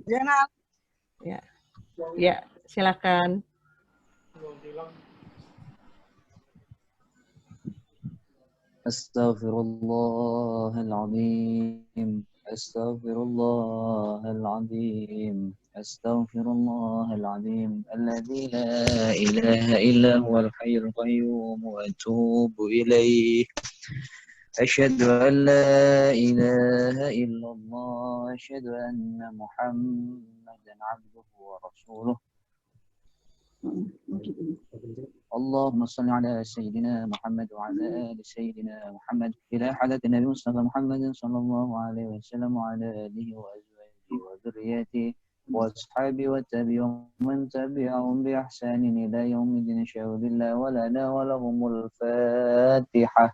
Zainal. Ya, ya, silakan. أستغفر الله العظيم أستغفر الله العظيم أستغفر الله العظيم الذي لا إله إلا هو الحي القيوم وأتوب إليه أشهد أن لا إله إلا الله أشهد أن محمدا عبده ورسوله اللهم صل على سيدنا محمد وعلى آل سيدنا محمد إلى حضرة النبي مصطفى محمد صلى الله عليه وسلم وعلى آله وأزواجه وذرياته وأصحابه والتابعين ومن تبعهم بإحسان إلى يوم الدين أشهد بالله ولنا ولهم الفاتحة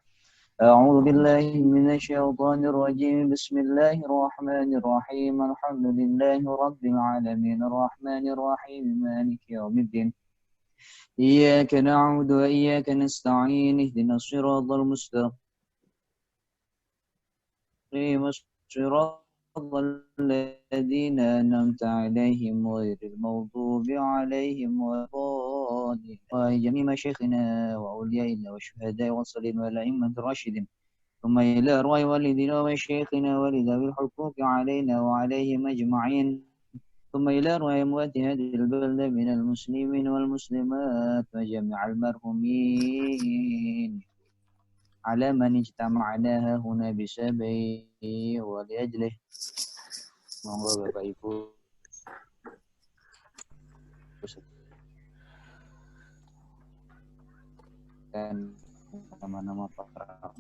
أعوذ بالله من الشيطان الرجيم بسم الله الرحمن الرحيم الحمد لله رب العالمين الرحمن الرحيم مالك يوم الدين إياك نعبد وإياك نستعين اهدنا الصراط المستقيم صراط الذين أنعمت عليهم غير المغضوب عليهم ولا الضالين وجميع مشايخنا وأوليائنا والشهداء والصالحين والأئمة الراشدين ثم إلى أرواح والدينا ومشايخنا ولذوي الحقوق علينا وعليهم أجمعين ثم إلى أرواح أموات هذه البلدة من المسلمين والمسلمات وجميع المرحومين على من اجتمعنا هنا بسببه ولأجله. Monggo Bapak Ibu dan nama-nama para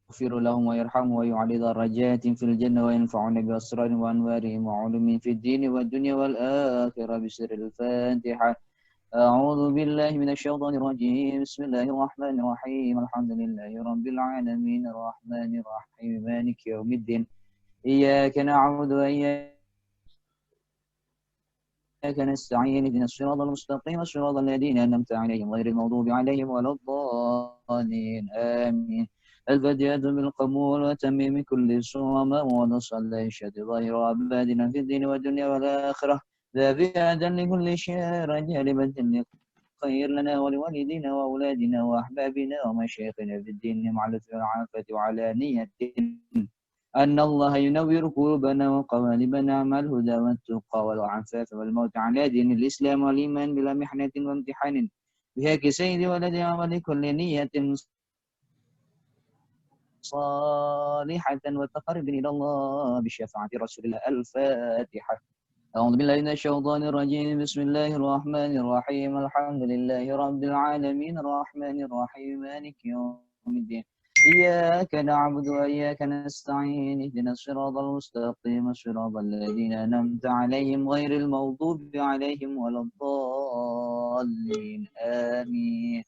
يغفر لهم ويرحمهم ويعلي درجات في الجنة وينفعنا بأسرار وأنوارهم وعلومهم في الدين والدنيا والآخرة بسر الفاتحة. أعوذ بالله من الشيطان الرجيم بسم الله الرحمن الرحيم الحمد لله رب العالمين الرحمن الرحيم مالك يوم الدين إياك نعبد وإياك نستعين اهدنا الصراط المستقيم صراط الذين أنعمت عليهم غير المغضوب عليهم ولا الضالين آمين. البديات بالقبول وتميم كل صوم ونصلى الشهد ظاهر عبادنا في الدين والدنيا والآخرة ذابئة لكل شر جالبة خير لنا ولوالدينا وأولادنا وأحبابنا ومشايخنا في الدين مع العافة وعلى نية أن الله ينور قلوبنا وقوالبنا مع الهدى والتقى والعفاف والموت على دين الإسلام والإيمان بلا محنة وامتحان بهاك سيد ولدنا ولكل نية صالحة وتقرب إلى الله بشفاعة رسول الله. الفاتحة. أعوذ بالله من الشيطان الرجيم بسم الله الرحمن الرحيم الحمد لله رب العالمين الرحمن الرحيم مالك يوم الدين إياك نعبد وإياك نستعين اهدنا الصراط المستقيم صراط الذين أنعمت عليهم غير المغضوب عليهم ولا الضالين آمين.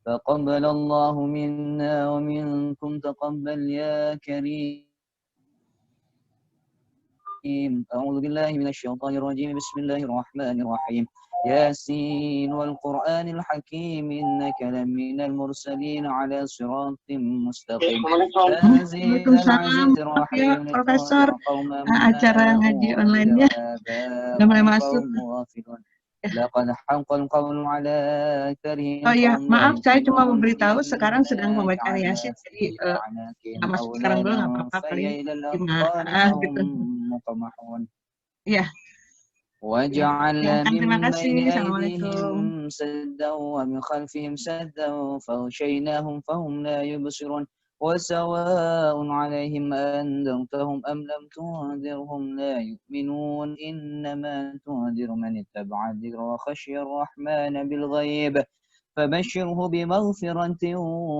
تقبل الله منا ومنكم تقبل يا كريم. أعوذ بالله من الشيطان الرجيم بسم الله الرحمن الرحيم ياسين والقرآن الحكيم إنك لمن المرسلين على صراط مستقيم تنزيل العزيز الرحيم Profesor, acara ngaji online-nya udah mulai masuk. لقد حق القول على أكثرهم. Oh iya, maaf, saya cuma memberitahu sekarang sedang pembacaan Yasin, jadi nggak masuk sekarang dulu nggak apa-apa kali. Gimana gitu? Iya. وجعلنا من بين أيديهم سدا ومن خلفهم سدا فغشيناهم فهم لا يبصرون وسواء عليهم أنذرتهم أم لم تنذرهم لا يؤمنون إنما تنذر من اتبع الذكر وخشي الرحمن بالغيب فبشره بمغفرة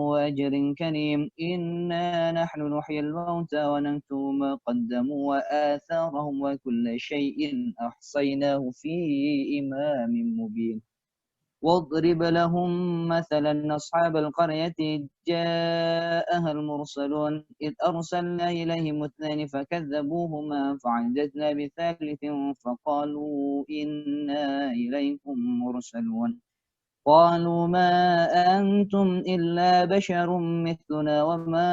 وأجر كريم إنا نحن نحيي الموتى ونكتب ما قدموا وآثارهم وكل شيء أحصيناه في إمام مبين واضرب لهم مثلا أصحاب القرية جاءها المرسلون إذ أرسلنا إليهم اثنين فكذبوهما فعززنا بثالث فقالوا إنا إليكم مرسلون قالوا ما أنتم إلا بشر مثلنا وما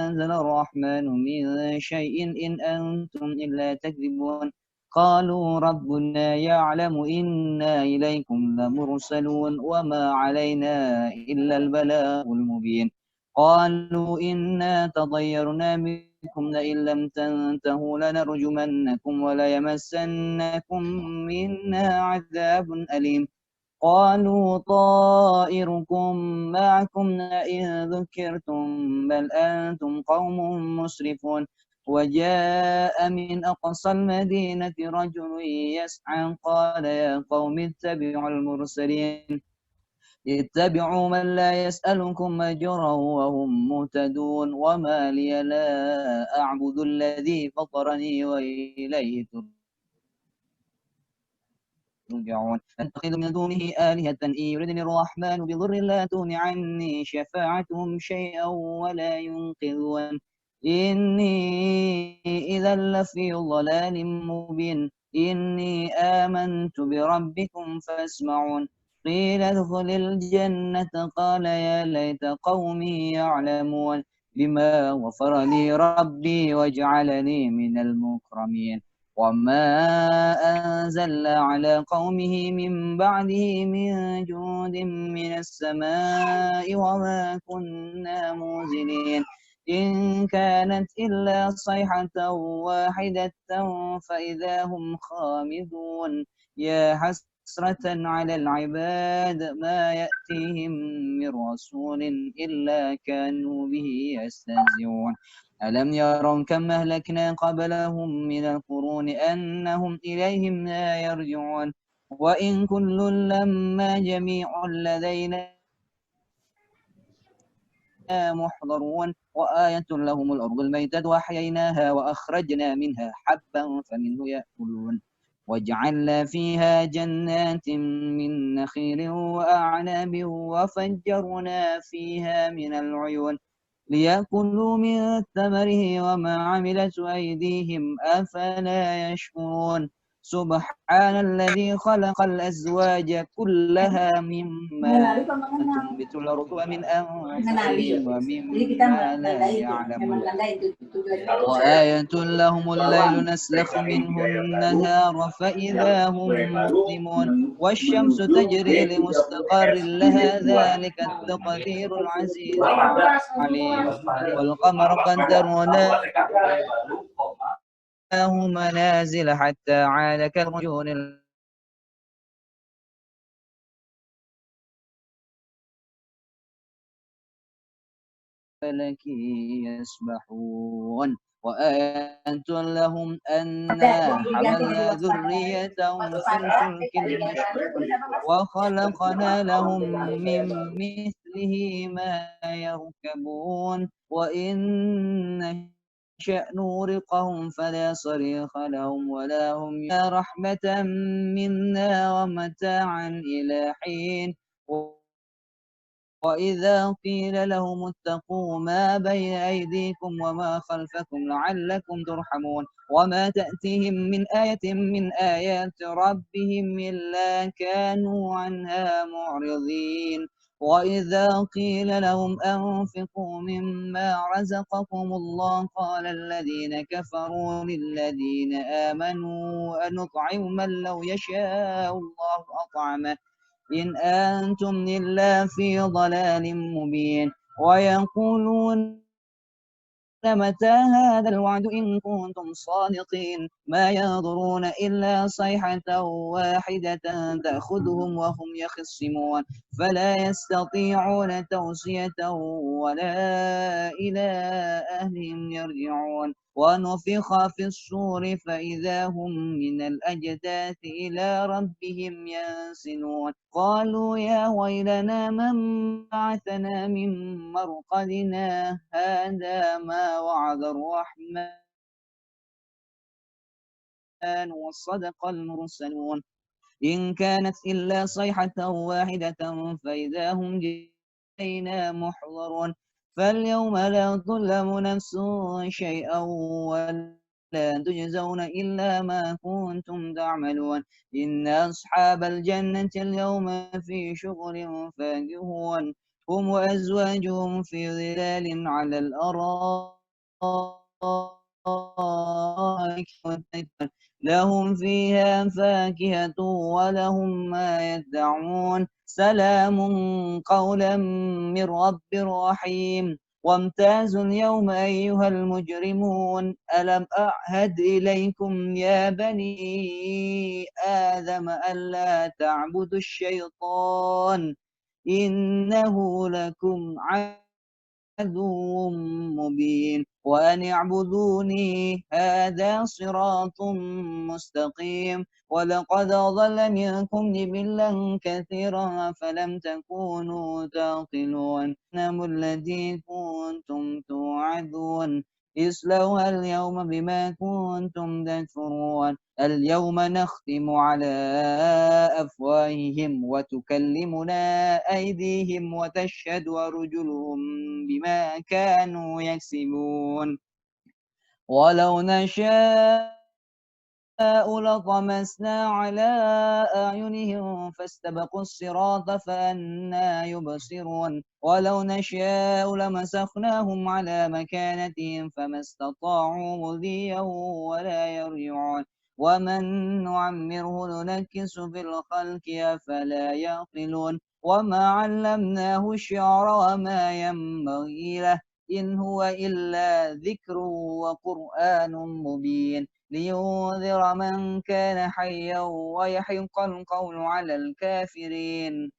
أنزل الرحمن من شيء إن أنتم إلا تكذبون قالوا ربنا يعلم إنا إليكم لمرسلون وما علينا إلا البلاغ المبين قالوا إنا تطيرنا بكم لئن لم تنتهوا لنرجمنكم وليمسنكم منا عذاب أليم قالوا طائركم معكم لئن ذكرتم بل أنتم قوم مسرفون وجاء من أقصى المدينة رجل يسعى قال يا قوم اتبعوا المرسلين اتبعوا من لا يسألكم أجرا وهم مهتدون وما لي لا أعبد الذي فطرني وإليه ترجعون أتخذ من دونه آلهة إن يردني الرحمن بضر لا تغن عني شفاعتهم شيئا ولا ينقذون إني إذا لفي ضلال مبين إني آمنت بربكم فاسمعون قيل ادخل الجنة قال يا ليت قومي يعلمون بما غفر لي ربي وجعلني من المكرمين وما أنزلنا على قومه من بعده من جود من السماء وما كنا منزلين إن كانت إلا صيحة واحدة فإذا هم خامدون يا حسرة على العباد ما يأتيهم من رسول إلا كانوا به يستهزئون ألم يروا كم أهلكنا قبلهم من القرون أنهم إليهم لا يرجعون وإن كل لما جميع لدينا محضرون وآية لهم الأرض الميتة وأحييناها وأخرجنا منها حبا فمنه يأكلون وجعلنا فيها جنات من نخيل وأعناب وفجرنا فيها من العيون ليأكلوا من ثمره وما عملت أيديهم أفلا يشكرون سبحان الذي خلق الأزواج كلها مما تنبت الأرض ومن أنفسهم ومما لا يعلمون وآية لهم الليل نسلخ منه النهار فإذا هم مظلمون والشمس تجري لمستقر لها ذلك التقدير العزيز العليم والقمر قدرناه منازل حتى عاد كالرجون الفلك يسبحون وآية لهم أنا حملنا ذريتهم في الفلك المشحون وخلقنا لهم من مثله ما يركبون وإن نشأ نورقهم فلا صريخ لهم ولا هم رحمة منا ومتاعا إلى حين وإذا قيل لهم اتقوا ما بين أيديكم وما خلفكم لعلكم ترحمون وما تأتيهم من آية من آيات ربهم إلا كانوا عنها معرضين وإذا قيل لهم أنفقوا مما رزقكم الله قال الذين كفروا للذين آمنوا أنطعم من لو يشاء الله أطعمه إن أنتم إلا في ضلال مبين ويقولون متى هذا الوعد إن كنتم صادقين ما ينظرون إلا صيحة واحدة تأخذهم وهم يخصمون فلا يستطيعون توصية ولا إلى أهلهم يرجعون ونفخ في الصور فإذا هم من الأجداث إلى ربهم ينسلون قالوا يا ويلنا من بعثنا من مرقدنا هذا ما وعد الرحمن وصدق المرسلون إن كانت إلا صيحة واحدة فإذا هم جئنا محضرون فاليوم لا تظلم نفس شيئا ولا لا تجزون إلا ما كنتم تعملون إن أصحاب الجنة اليوم في شغل فاكهون هم وأزواجهم في ظلال على الأرائك لهم فيها فاكهة ولهم ما يدعون سلام قولا من رب رحيم وامتازوا اليوم أيها المجرمون ألم أعهد إليكم يا بني آدم ألا تعبدوا الشيطان إنه لكم عدو مبين وأن اعبدوني هذا صراط مستقيم ولقد أضل منكم جبلا كثيرا فلم تكونوا تعقلون إنما الذي كنتم توعدون اصلوها اليوم بما كنتم تكفرون اليوم نختم على أفواههم وتكلمنا أيديهم وتشهد أرجلهم بما كانوا يكسبون ولو نشاء لطمسنا على أعينهم فاستبقوا الصراط فأنا يبصرون ولو نشاء لمسخناهم على مكانتهم فما استطاعوا مضيا ولا يرجعون ومن نعمره ننكس في الخلق أفلا يعقلون وما علمناه الشعر وما ينبغي له إن هو إلا ذكر وقرآن مبين لينذر من كان حيا ويحق القول على الكافرين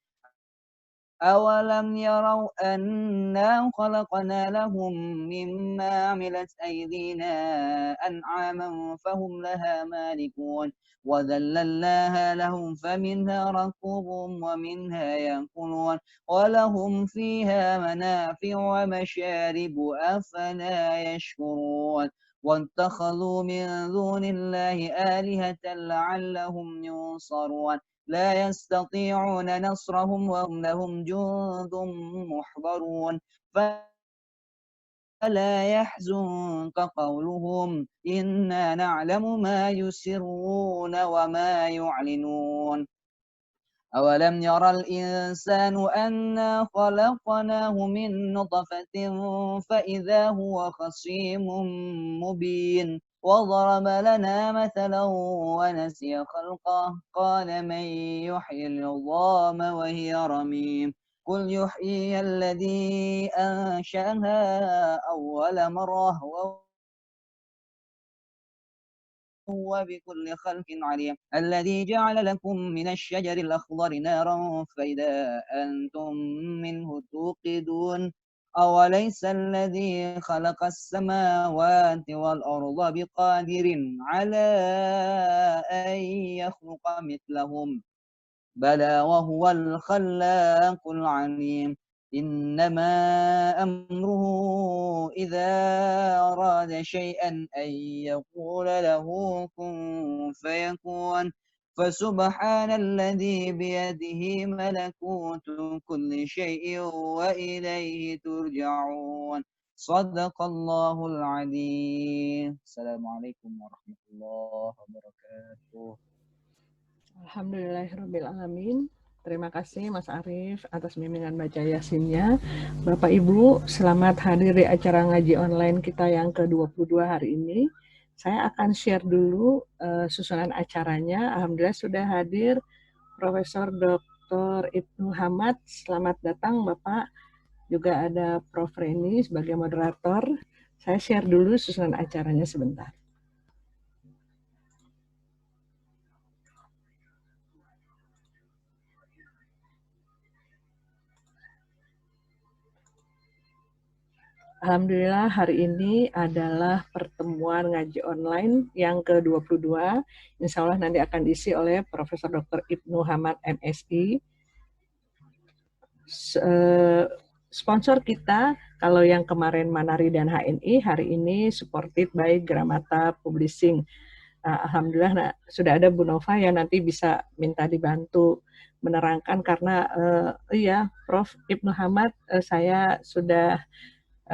أولم يروا أنا خلقنا لهم مما عملت أيدينا أنعاما فهم لها مالكون وذللناها لهم فمنها ركوبهم ومنها يأكلون ولهم فيها منافع ومشارب أفلا يشكرون واتخذوا من دون الله آلهة لعلهم ينصرون لا يستطيعون نصرهم وهم لهم جند محضرون فلا يحزنك قولهم إنا نعلم ما يسرون وما يعلنون أولم يرى الإنسان أنا خلقناه من نطفة فإذا هو خصيم مبين وضرب لنا مثلا ونسي خلقه قال من يحيي العظام وهي رميم قل يحيي الذي أنشأها أول مرة وهو بكل خلق عليم الذي جعل لكم من الشجر الأخضر نارا فإذا أنتم منه توقدون أوليس الذي خلق السماوات والأرض بقادر على أن يخلق مثلهم بلى وهو الخلاق العليم إنما أمره إذا أراد شيئا أن يقول له كن فيكون فسبحان الذي بيده ملكوت كل شيء وإليه ترجعون صدق الله العظيم السلام عليكم ورحمة الله وبركاته. Alhamdulillahirrabbilalamin. Terima kasih Mas Arief atas bimbingan baca Yasinnya. Bapak Ibu, selamat hadir di acara ngaji online kita yang ke-22 hari ini. Saya akan share dulu susunan acaranya. Alhamdulillah sudah hadir Profesor Dr. Ibnu Hamad. Selamat datang Bapak. Juga ada Prof. Reni sebagai moderator. Saya share dulu susunan acaranya sebentar. Alhamdulillah hari ini adalah pertemuan ngaji online yang ke-22. Insya Allah nanti akan diisi oleh Profesor Dr. Ibnu Hamad MSI. Sponsor kita, kalau yang kemarin Manari dan HNI, hari ini supported by Gramata Publishing. Alhamdulillah sudah ada Bu Nova yang nanti bisa minta dibantu menerangkan karena Prof. Ibnu Hamad saya sudah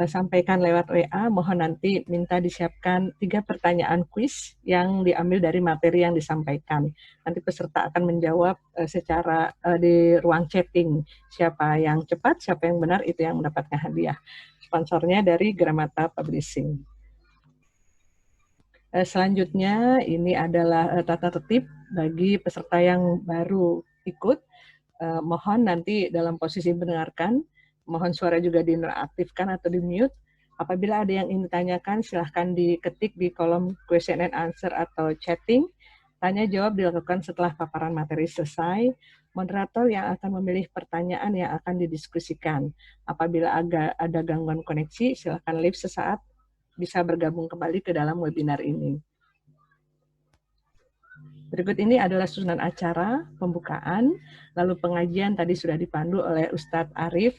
sampaikan lewat WA, mohon nanti minta disiapkan 3 pertanyaan kuis yang diambil dari materi yang disampaikan. Nanti peserta akan menjawab secara di ruang chatting. Siapa yang cepat, siapa yang benar, itu yang mendapatkan hadiah. Sponsornya dari Gramata Publishing. Selanjutnya ini adalah tata tertib bagi peserta yang baru ikut. Mohon nanti dalam posisi mendengarkan, mohon suara juga dinonaktifkan atau di-mute. Apabila ada yang ingin ditanyakan, silahkan diketik di kolom question and answer atau chatting. Tanya jawab dilakukan setelah paparan materi selesai. Moderator yang akan memilih pertanyaan yang akan didiskusikan. Apabila ada gangguan koneksi, silahkan leave sesaat, bisa bergabung kembali ke dalam webinar ini. Berikut ini adalah susunan acara pembukaan, lalu pengajian tadi sudah dipandu oleh Ustadz Arif,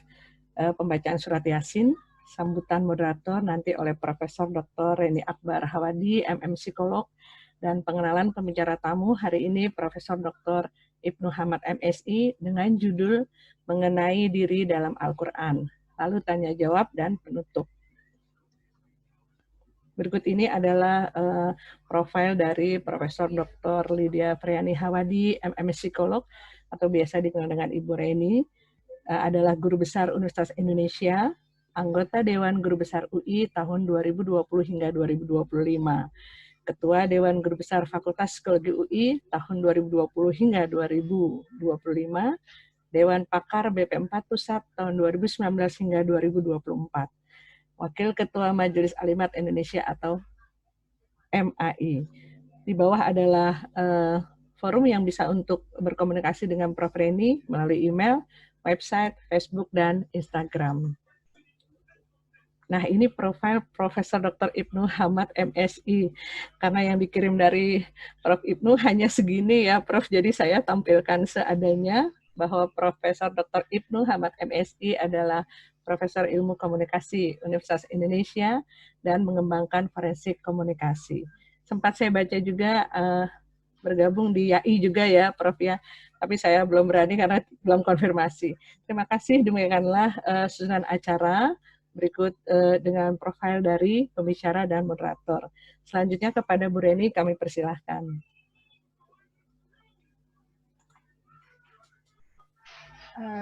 pembacaan surat Yasin, sambutan moderator nanti oleh Profesor Dr. Reni Akbar Hawadi, MM Psikolog, dan pengenalan pembicara tamu hari ini Profesor Dr. Ibnu Hamad MSI dengan judul Mengenai Diri dalam Al-Quran, lalu tanya jawab dan penutup. Berikut ini adalah profil dari Profesor Dr. Lydia Friani Hawadi, MM Psikolog, atau biasa dikenal dengan Ibu Reni, adalah Guru Besar Universitas Indonesia, anggota Dewan Guru Besar UI tahun 2020 hingga 2025, Ketua Dewan Guru Besar Fakultas Psikologi UI tahun 2020 hingga 2025, Dewan Pakar BP4 Pusat tahun 2019 hingga 2024. Wakil Ketua Majelis Alimat Indonesia atau MAI. Di bawah adalah forum yang bisa untuk berkomunikasi dengan Prof. Reni melalui email, website, Facebook, dan Instagram. Nah, ini profil Profesor Dr. Ibnu Hamad MSI. Karena yang dikirim dari Prof. Ibnu hanya segini ya, Prof. Jadi saya tampilkan seadanya bahwa Profesor Dr. Ibnu Hamad MSI adalah Profesor Ilmu Komunikasi Universitas Indonesia dan mengembangkan forensik komunikasi. Sempat saya baca juga bergabung di YAI juga ya, Prof ya. Tapi saya belum berani karena belum konfirmasi. Terima kasih, demikianlah susunan acara. Berikut dengan profil dari pembicara dan moderator. Selanjutnya kepada Bu Reni kami persilahkan.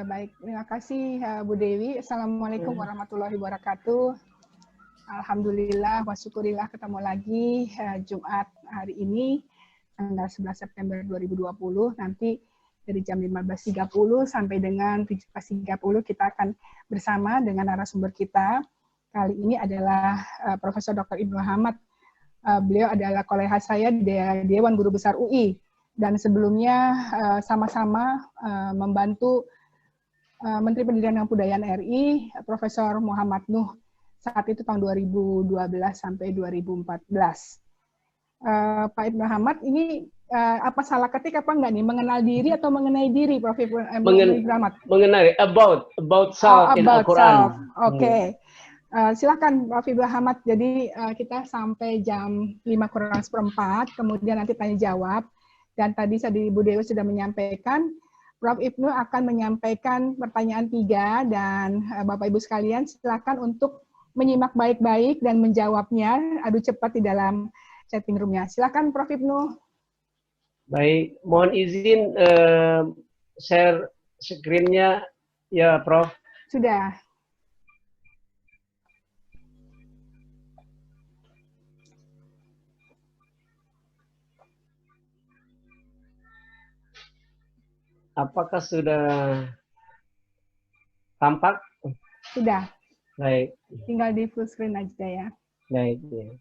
Baik, terima kasih Bu Dewi. Assalamualaikum warahmatullahi wabarakatuh. Alhamdulillah, wa syukurillah ketemu lagi Jumat hari ini, tanggal 11 September 2020. Nanti dari jam 15.30 sampai dengan 17.30 kita akan bersama dengan narasumber kita. Kali ini adalah Profesor Dr. Ibnu Hamad. Beliau adalah kolega saya di Dewan Guru Besar UI. Dan sebelumnya sama-sama membantu Menteri Pendidikan dan Kebudayaan RI, Profesor Muhammad Nuh, saat itu tahun 2012 sampai 2014. Pak Ibnu Hamad, ini apa salah ketik apa enggak nih? Mengenal diri atau mengenai diri, Prof. Ibnu Hamad? Mengenai, about self in Al-Quran. Oke. Silakan Prof. Ibnu Hamad. Jadi kita sampai jam 5:04, kemudian nanti tanya jawab. Dan tadi Bu Dewi sudah menyampaikan, Prof. Ibnu akan menyampaikan pertanyaan 3 dan Bapak Ibu sekalian silakan untuk menyimak baik-baik dan menjawabnya adu cepat di dalam chatting room-nya. Silakan Prof. Ibnu. Baik, mohon izin share screen-nya ya Prof. Sudah. Apakah sudah tampak? Sudah. Baik. Tinggal di full screen aja ya. Baik. Ya.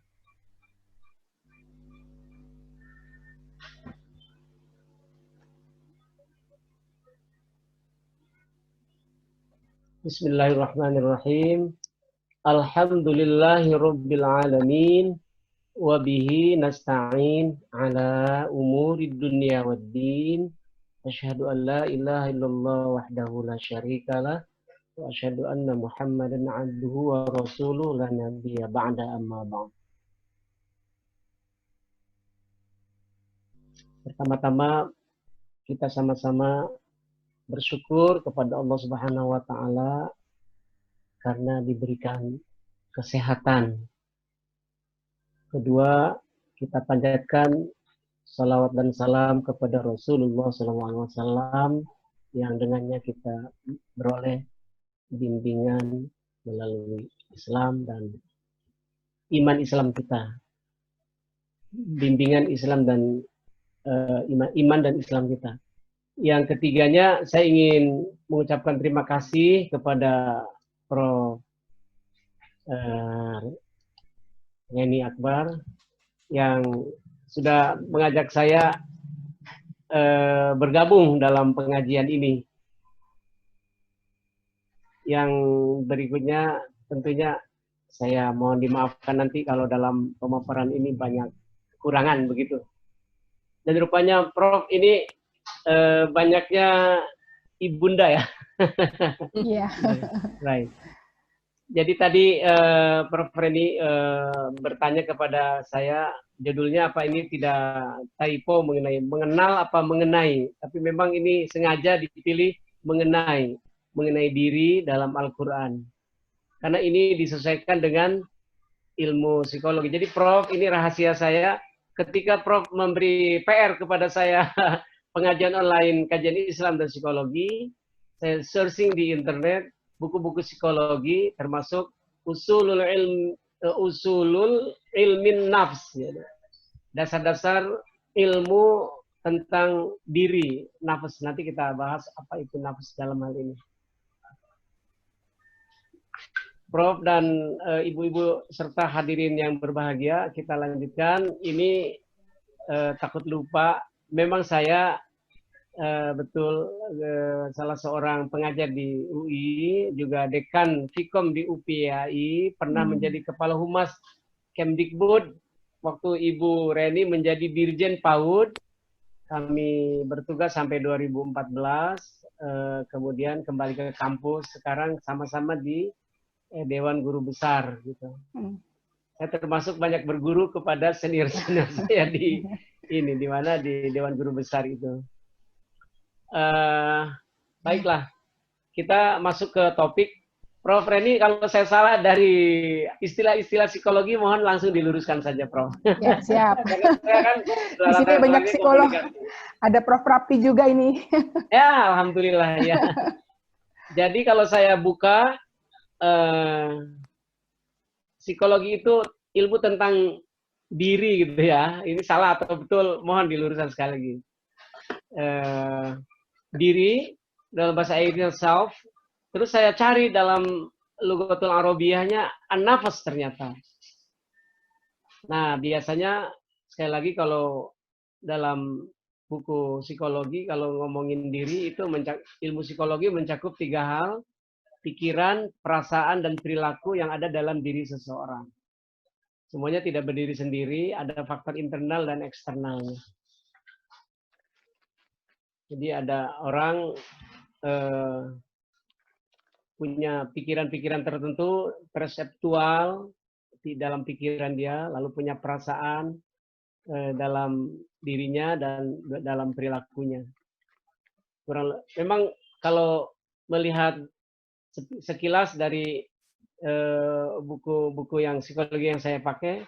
Bismillahirrahmanirrahim. Alhamdulillahirabbil alamin wa bihi nasta'in ala umurid dunya waddin. Asyhadu an la ilaha illallah wahdahu la syarikalah wa asyhadu anna Muhammadan abduhu wa rasuluh la nabiyya ba'da amma ba'd. Pertama-tama kita sama-sama bersyukur kepada Allah Subhanahu wa taala karena diberikan kesehatan. Kedua, kita panjatkan salawat dan salam kepada Rasulullah SAW yang dengannya kita beroleh bimbingan melalui Islam dan iman Islam kita. Bimbingan Islam dan iman dan Islam kita. Yang ketiganya, saya ingin mengucapkan terima kasih kepada Prof. Reni Akbar yang sudah mengajak saya bergabung dalam pengajian ini. Yang berikutnya tentunya saya mohon dimaafkan nanti kalau dalam pemaparan ini banyak kekurangan begitu. Dan rupanya Prof ini banyaknya ibunda ya. Iya. Right. Jadi tadi Prof Reni bertanya kepada saya, judulnya apa ini tidak typo mengenal apa mengenai, tapi memang ini sengaja dipilih mengenai diri dalam Al-Quran. Karena ini disesuaikan dengan ilmu psikologi. Jadi Prof, ini rahasia saya, ketika Prof memberi PR kepada saya pengajian online kajian Islam dan psikologi, saya searching di internet buku-buku psikologi termasuk usulul ilmin nafs, ya. Dasar-dasar ilmu tentang diri nafs. Nanti kita bahas apa itu nafs dalam hal ini. Prof dan ibu-ibu serta hadirin yang berbahagia, kita lanjutkan. Ini takut lupa, memang saya betul salah seorang pengajar di UI, juga dekan Fikom di UPI, pernah menjadi kepala humas Kemdikbud waktu Ibu Reni menjadi Dirjen PAUD. Kami bertugas sampai 2014, kemudian kembali ke kampus, sekarang sama-sama di Dewan Guru Besar gitu. Saya termasuk banyak berguru kepada senior-senior saya di mana di Dewan Guru Besar itu. Baiklah, kita masuk ke topik. Prof Reni, kalau saya salah dari istilah-istilah psikologi, mohon langsung diluruskan saja, Prof. Ya, siap. Saya kan di sini banyak psikolog. Ada Prof Rapti juga ini. Ya, alhamdulillah ya. Jadi kalau saya buka, psikologi itu ilmu tentang diri gitu ya. Ini salah atau betul, mohon diluruskan sekali lagi. Diri dalam bahasa Inggris self, terus saya cari dalam Lughatul Arabiyahnya an-nafas ternyata. Nah, biasanya sekali lagi kalau dalam buku psikologi kalau ngomongin diri itu ilmu psikologi mencakup 3 hal: pikiran, perasaan, dan perilaku yang ada dalam diri seseorang. Semuanya tidak berdiri sendiri, ada faktor internal dan eksternalnya. Jadi ada orang punya pikiran-pikiran tertentu, perseptual di dalam pikiran dia, lalu punya perasaan dalam dirinya dan dalam perilakunya. Memang kalau melihat sekilas dari buku-buku yang psikologi yang saya pakai,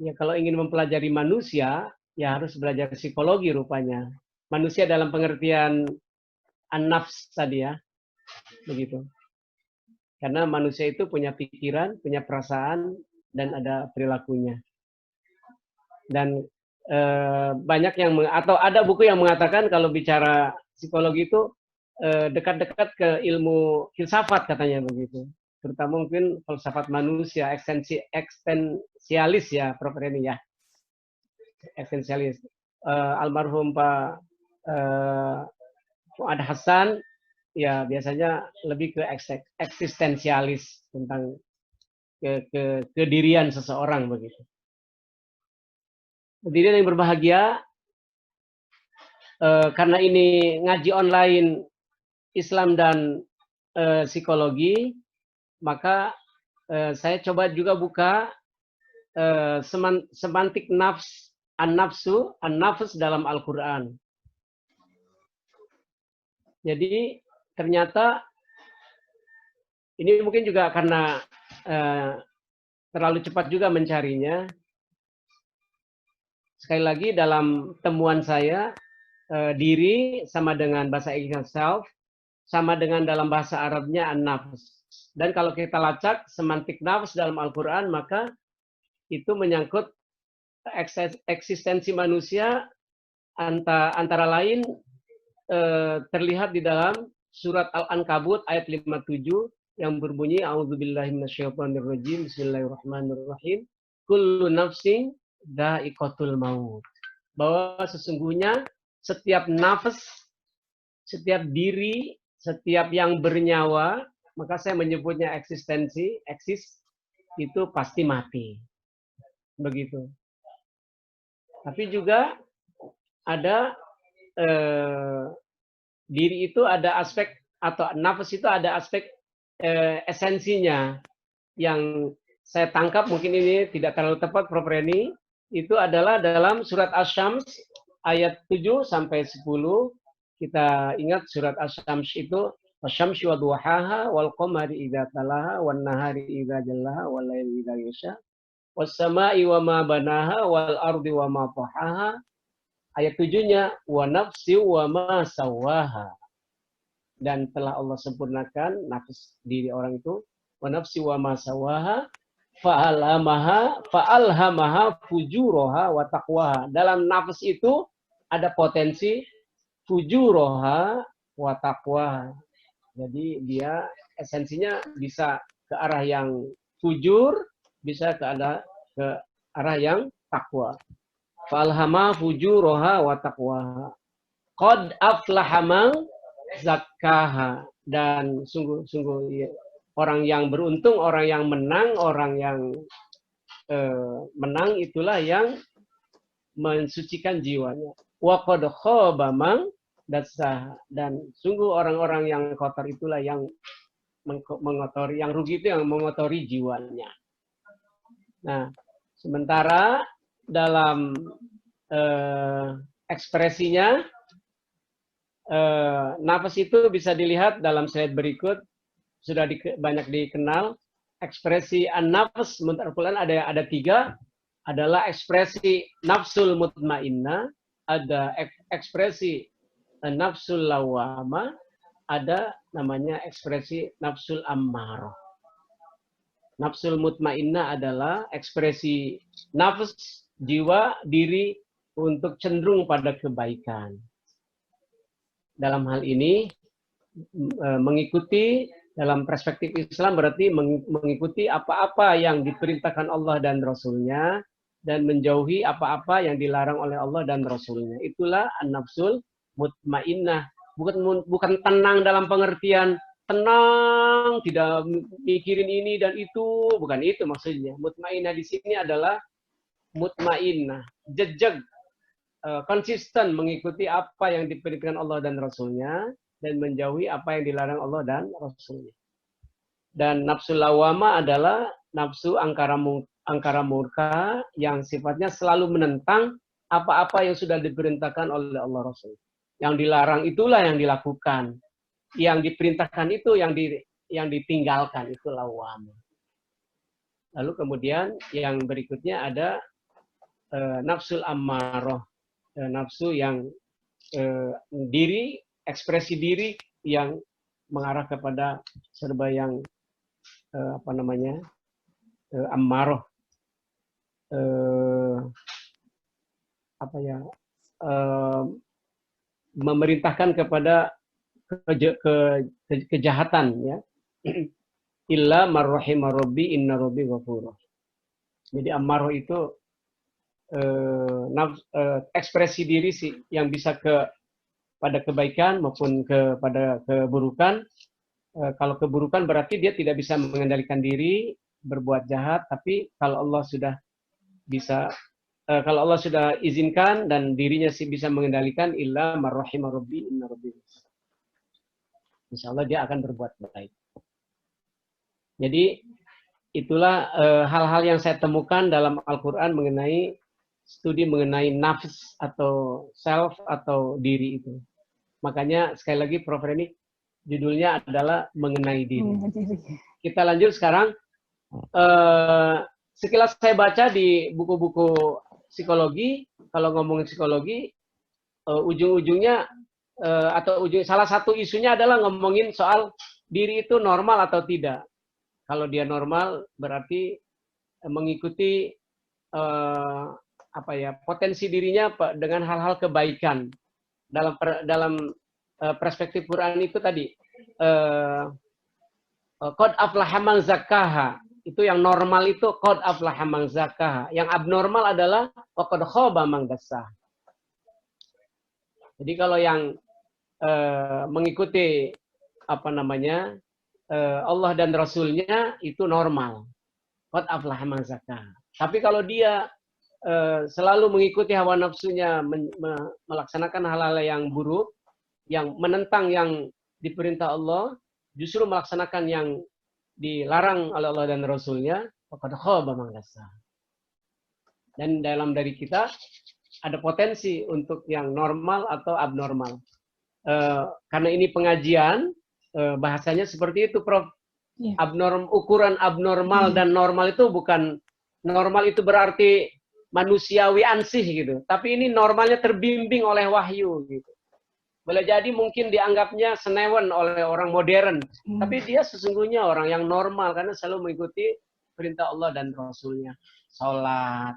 ya kalau ingin mempelajari manusia, ya harus belajar psikologi rupanya. Manusia dalam pengertian an-nafs tadi ya, begitu. Karena manusia itu punya pikiran, punya perasaan, dan ada perilakunya. Dan banyak yang atau ada buku yang mengatakan kalau bicara psikologi itu dekat-dekat ke ilmu filsafat katanya begitu. Terutama mungkin filsafat manusia, eksistensialis ya, Prof Reni ya. Eksistensialis. Almarhum Pak Fuad Hasan ya biasanya lebih ke eksistensialis tentang kedirian seseorang begitu. Hadirin yang berbahagia, karena ini ngaji online Islam dan psikologi, maka saya coba juga buka semantik nafs, an-nafs dalam Al-Quran. Jadi ternyata ini mungkin juga karena terlalu cepat juga mencarinya. Sekali lagi dalam temuan saya, diri sama dengan bahasa Inggrisnya self, sama dengan dalam bahasa Arabnya an-nafs. Dan kalau kita lacak semantik nafs dalam Al-Quran, maka itu menyangkut eksistensi manusia, antara lain terlihat di dalam surat Al-Ankabut ayat 57 yang berbunyi A'udzubillahi minasyaitonirrajim, Bismillahirrahmanirrahim. Kullu nafsin dha'iqatul maut. Bahwa sesungguhnya setiap nafas, setiap diri, setiap yang bernyawa, maka saya menyebutnya eksistensi, itu pasti mati. Begitu. Tapi juga ada diri itu ada aspek, atau nafas itu ada aspek esensinya yang saya tangkap, mungkin ini tidak terlalu tepat Prof. Reni, itu adalah dalam surat Asy-Syams ayat 7 sampai 10. Kita ingat surat Asy-Syams itu wasyamsi wa duhaha wal qamari idza talaha wan nahari idza jallaha wal laili idza yaghsha was samai wa ma banaha wal ardi wa ma tahaha. Ayat 7-nya wa nafsi wa ma sawaha. Dan telah Allah sempurnakan nafs diri orang itu, wa nafsi wa ma sawaha fa'alhamaha fujuraha wa taqwaha. Dalam nafs itu ada potensi fujuroha wa taqwaha. Jadi dia esensinya bisa ke arah yang fujur, bisa ke arah yang takwa. Falhama fujuroha wa taqwaha. Qad aflaha man zakkaha. Dan sungguh orang yang beruntung, orang yang menang, orang yang menang itulah yang mensucikan jiwanya. Wa qad khaba man dassaha. Dan sungguh orang-orang yang kotor itulah yang mengotori, yang rugi itu yang mengotori jiwanya. Nah, sementara dalam ekspresinya, nafas itu bisa dilihat dalam slide berikut, sudah banyak dikenal. Ekspresi an-nafs menurut Al-Quran ada 3, adalah ekspresi nafsul mutmainnah, ada ekspresi nafsul lawamah, ada namanya ekspresi nafsul ammarah. Nafsul mutmainnah adalah ekspresi nafs, jiwa, diri untuk cenderung pada kebaikan. Dalam hal ini, mengikuti dalam perspektif Islam berarti mengikuti apa-apa yang diperintahkan Allah dan Rasul-Nya dan menjauhi apa-apa yang dilarang oleh Allah dan Rasul-Nya. Itulah an-nafsul mutmainnah. Bukan tenang dalam pengertian tenang, tidak mikirin ini dan itu, bukan itu maksudnya. Mutmainnah di sini adalah mutmainnah, jejeg, konsisten mengikuti apa yang diperintahkan Allah dan Rasul-Nya dan menjauhi apa yang dilarang Allah dan Rasul-Nya. Dan nafsu lawama adalah nafsu angkara murka yang sifatnya selalu menentang apa-apa yang sudah diperintahkan oleh Allah Rasul. Yang dilarang itulah yang dilakukan. Yang diperintahkan itu yang ditinggalkan, itu lawama. Lalu kemudian yang berikutnya ada nafsul ammarah, nafsu yang diri, ekspresi diri yang mengarah kepada serba yang ammarah, memerintahkan kepada kejahatan, ya. Illa marrahima rabbi inna rabbi ghafurur. Jadi ammarah itu ekspresi diri sih yang bisa pada kebaikan maupun kepada keburukan. Kalau keburukan berarti dia tidak bisa mengendalikan diri berbuat jahat, tapi kalau Allah sudah bisa, kalau Allah sudah izinkan dan dirinya sih bisa mengendalikan, illa marrahima rabbi inna rabbi. Insya Allah dia akan berbuat baik. Jadi itulah hal-hal yang saya temukan dalam Al-Quran mengenai studi mengenai nafs atau self atau diri itu. Makanya sekali lagi Prof. Reni, judulnya adalah mengenai diri. Kita lanjut sekarang. sekilas saya baca di buku-buku psikologi, kalau ngomongin psikologi, ujung-ujungnya atau salah satu isunya adalah ngomongin soal diri itu normal atau tidak. Kalau dia normal berarti mengikuti potensi dirinya dengan hal-hal kebaikan. Dalam perspektif Quran itu tadi qad aflaha man zakkaha, itu yang normal itu qad aflaha man zakkaha, yang abnormal adalah wa qad khaba man dassaha. Jadi kalau yang mengikuti Allah dan Rasulnya itu normal, qad aflaha man zakkaha. Tapi kalau dia selalu mengikuti hawa nafsunya, melaksanakan hal-hal yang buruk, yang menentang yang diperintah Allah, justru melaksanakan yang dilarang oleh Allah dan Rasulnya, faqad khaba man dassaha. Dan dalam dari kita ada potensi untuk yang normal atau abnormal. Karena ini pengajian, bahasanya seperti itu, Prof. Yeah. Ukuran abnormal dan normal itu bukan normal itu berarti manusiawi ansih gitu. Tapi ini normalnya terbimbing oleh wahyu gitu. Boleh jadi mungkin dianggapnya senewen oleh orang modern, tapi dia sesungguhnya orang yang normal karena selalu mengikuti perintah Allah dan Rasulnya. Sholat,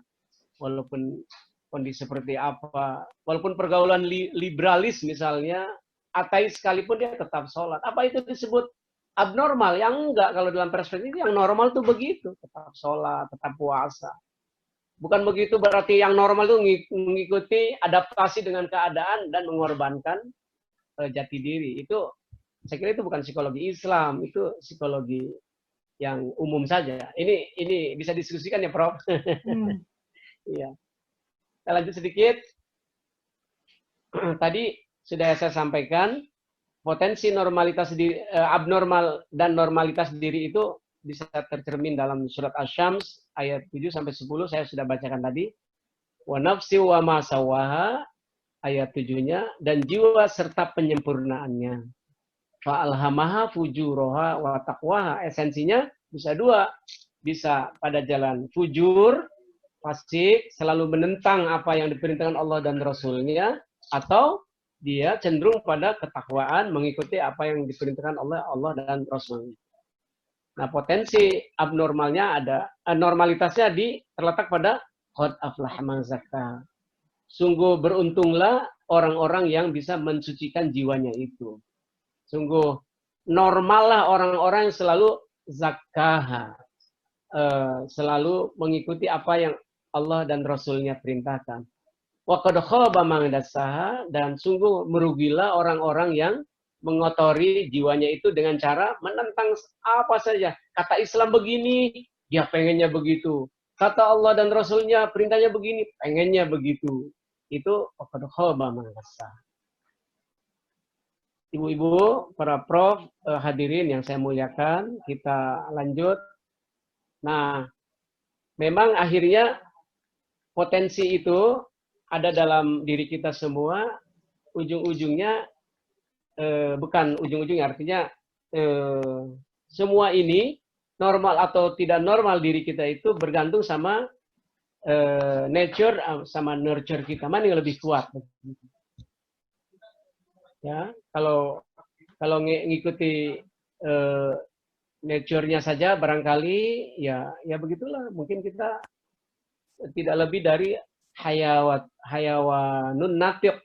walaupun kondisi seperti apa, walaupun pergaulan liberalis misalnya, ateis sekalipun dia tetap sholat. Apa itu disebut abnormal? Yang enggak, kalau dalam perspektif yang normal tuh begitu, tetap sholat, tetap puasa. Bukan begitu berarti yang normal itu mengikuti adaptasi dengan keadaan dan mengorbankan jati diri. Itu saya kira itu bukan psikologi Islam, itu psikologi yang umum saja. Ini bisa diskusikan ya, Prof. Iya. Kita lanjut sedikit. Tadi sudah saya sampaikan potensi normalitas diri, abnormal dan normalitas diri itu bisa tercermin dalam surat Asy-Syams ayat 7 sampai 10 saya sudah bacakan tadi. Wa nafsi wa ma sawaha ayat 7-nya, dan jiwa serta penyempurnaannya. Fa alhamaha fujuraha wa taqwaha. Esensinya bisa dua. Bisa pada jalan fujur, fasik, selalu menentang apa yang diperintahkan Allah dan Rasulnya, atau dia cenderung pada ketakwaan, mengikuti apa yang diperintahkan oleh Allah dan Rasulnya. Nah, potensi abnormalnya ada, normalitasnya terletak pada qad aflaha man zakkaha. Sungguh beruntunglah orang-orang yang bisa mensucikan jiwanya itu. Sungguh normallah orang-orang yang selalu zakkaha, selalu mengikuti apa yang Allah dan Rasulnya perintahkan. Wa qad khaba man dassaha, dan sungguh merugilah orang-orang yang mengotori jiwanya itu dengan cara menentang apa saja. Kata Islam begini, dia pengennya begitu. Kata Allah dan Rasulnya perintahnya begini, pengennya begitu. Itu qad khaba man dassaha. Ibu-ibu, para prof, hadirin yang saya muliakan, kita lanjut. Nah, memang akhirnya potensi itu ada dalam diri kita semua, ujung-ujungnya bukan ujung-ujungnya, artinya semua ini normal atau tidak normal diri kita itu bergantung sama nature sama nurture kita, mana yang lebih kuat. Ya, kalau ngikuti nature-nya saja barangkali ya begitulah, mungkin kita tidak lebih dari hayawanun natiq,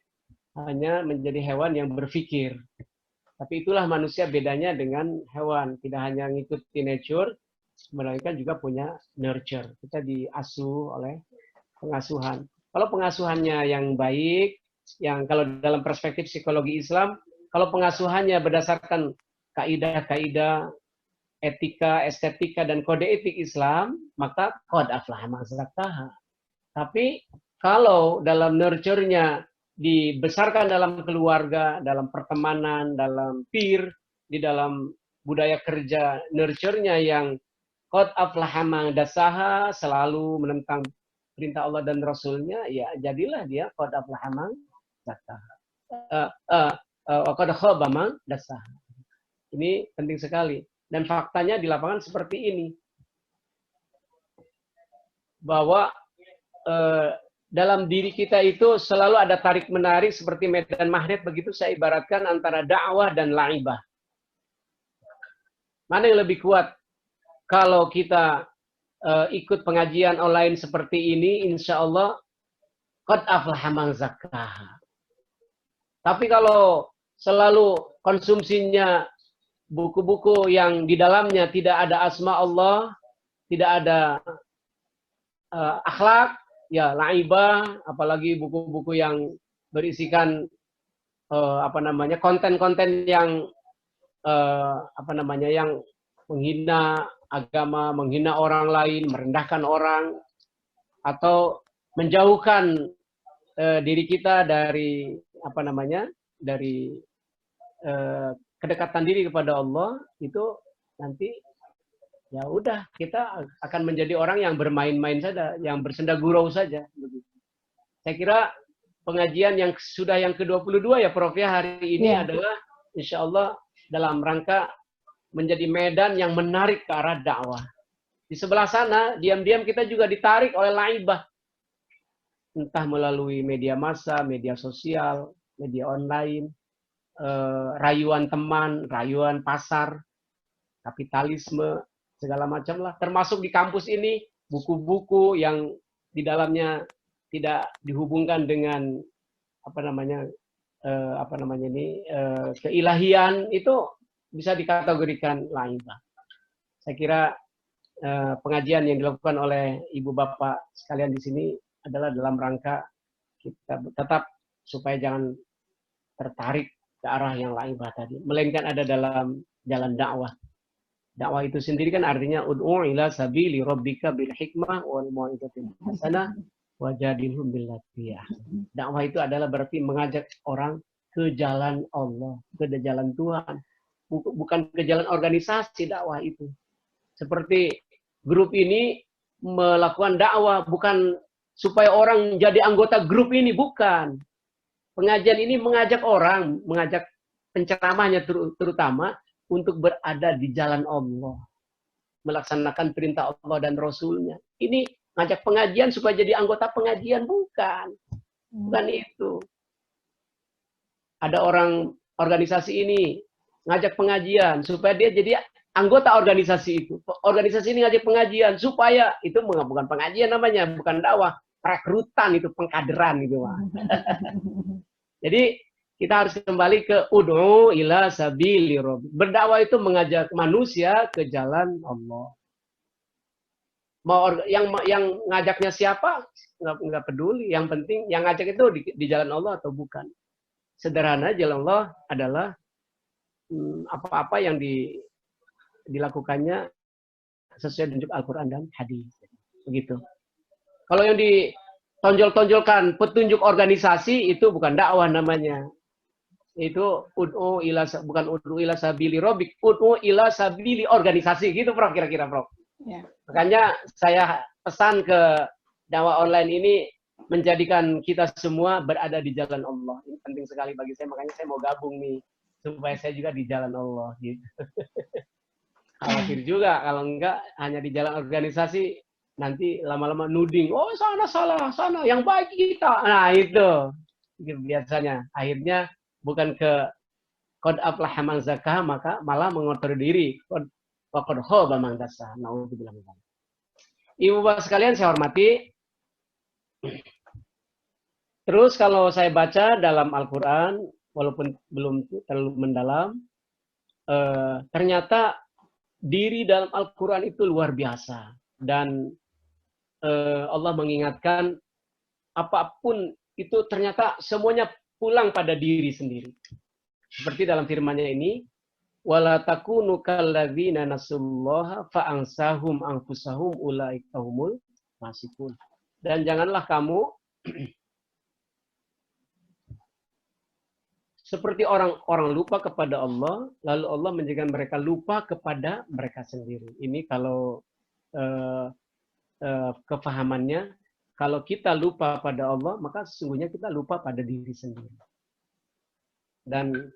hanya menjadi hewan yang berpikir. Tapi itulah manusia bedanya dengan hewan, tidak hanya ngikuti nature, melainkan juga punya nurture. Kita diasuh oleh pengasuhan. Kalau pengasuhannya yang baik, yang kalau dalam perspektif psikologi Islam, kalau pengasuhannya berdasarkan kaidah-kaidah etika, estetika, dan kode etik Islam, maka qad aflaha man zakkaha. Tapi kalau dalam nurture-nya dibesarkan dalam keluarga, dalam pertemanan, dalam peer, di dalam budaya kerja, nurture-nya yang qad aflaha man dassaha, selalu menentang perintah Allah dan Rasulnya, ya jadilah dia qad aflaha man zakkaha. Qad khaba man dassaha. Ini penting sekali. Dan faktanya di lapangan seperti ini. bahwa dalam diri kita itu selalu ada tarik-menarik seperti medan magnet, begitu saya ibaratkan antara dakwah dan laibah. Mana yang lebih kuat? Kalau kita ikut pengajian online seperti ini, insya Allah, qad aflaha man zakkaha. Tapi kalau selalu konsumsinya buku-buku yang di dalamnya tidak ada asma Allah, tidak ada akhlak, ya laibah, apalagi buku-buku yang berisikan konten-konten yang yang menghina agama, menghina orang lain, merendahkan orang, atau menjauhkan diri kita dari dari kedekatan diri kepada Allah, itu nanti ya udah kita akan menjadi orang yang bermain-main saja, yang bersenda gurau saja. Saya kira pengajian yang sudah yang ke-22 ya Prof ya hari ini adalah insya Allah dalam rangka menjadi medan yang menarik ke arah dakwah. Di sebelah sana diam-diam kita juga ditarik oleh laibah, entah melalui media massa, media sosial, media online, rayuan teman, rayuan pasar, kapitalisme, segala macam lah. Termasuk di kampus ini, buku-buku yang di dalamnya tidak dihubungkan dengan keilahian, itu bisa dikategorikan laibah. Saya kira pengajian yang dilakukan oleh ibu bapak sekalian di sini adalah dalam rangka kita tetap supaya jangan tertarik ke arah yang laibah tadi, melainkan ada dalam jalan dakwah. Dakwah itu sendiri kan artinya ud'u ila sabili rabbika bil hikmah wal mau'izatil hasanah wajadilhum billati ahsan. Dakwah itu adalah berarti mengajak orang ke jalan Allah, ke jalan Tuhan, bukan ke jalan organisasi. Dakwah itu seperti grup ini melakukan dakwah bukan supaya orang jadi anggota grup ini, bukan. Pengajian ini mengajak orang, mengajak penceramahnya terutama untuk berada di jalan Allah, melaksanakan perintah Allah dan Rasulnya. Ini ngajak pengajian supaya jadi anggota pengajian, bukan. Bukan itu. Ada orang organisasi ini ngajak pengajian supaya dia jadi anggota organisasi itu. Organisasi ini ngajak pengajian supaya, itu bukan pengajian namanya, bukan dakwah, rekrutan itu, pengkaderan gitu. Jadi kita harus kembali ke ud'u ila sabili rabbik. Berdakwah itu mengajak manusia ke jalan Allah. Mau yang ngajaknya siapa nggak peduli. Yang penting yang ngajak itu di jalan Allah atau bukan. Sederhana, jalan Allah adalah apa-apa yang dilakukannya sesuai dengan Al-Quran dan hadis. Begitu. Kalau yang ditonjol-tonjolkan petunjuk organisasi, itu bukan dakwah namanya. Itu bukan ud'u ila sabili rabbik, ud'u ila sabili organisasi, gitu Prof, kira-kira Prof. Ya. Makanya saya pesan ke dakwah online ini menjadikan kita semua berada di jalan Allah. Ini penting sekali bagi saya, makanya saya mau gabung nih supaya saya juga di jalan Allah gitu. Khawatir juga kalau enggak hanya di jalan organisasi, nanti lama-lama nuding, oh sana salah, sana yang baik kita. Nah itu biasanya akhirnya bukan ke qad aflaha man zakkaha, maka malah mengotori diri. Wa qad khaba man dassaha. Nauzubillah min dzalik. Ibu bapak sekalian saya hormati. Terus kalau saya baca dalam Al-Qur'an, walaupun belum terlalu mendalam, ternyata diri dalam Al-Qur'an itu luar biasa, dan Allah mengingatkan apapun itu ternyata semuanya pulang pada diri sendiri. Seperti dalam firman-Nya ini, wala takunu kalladzina nasullaha fa'ansahum anfusahum ulaika humul fasiqun. Dan janganlah kamu seperti orang-orang lupa kepada Allah, lalu Allah menjadikan mereka lupa kepada mereka sendiri. Ini kalau kefahamannya, kalau kita lupa pada Allah, maka sesungguhnya kita lupa pada diri sendiri. Dan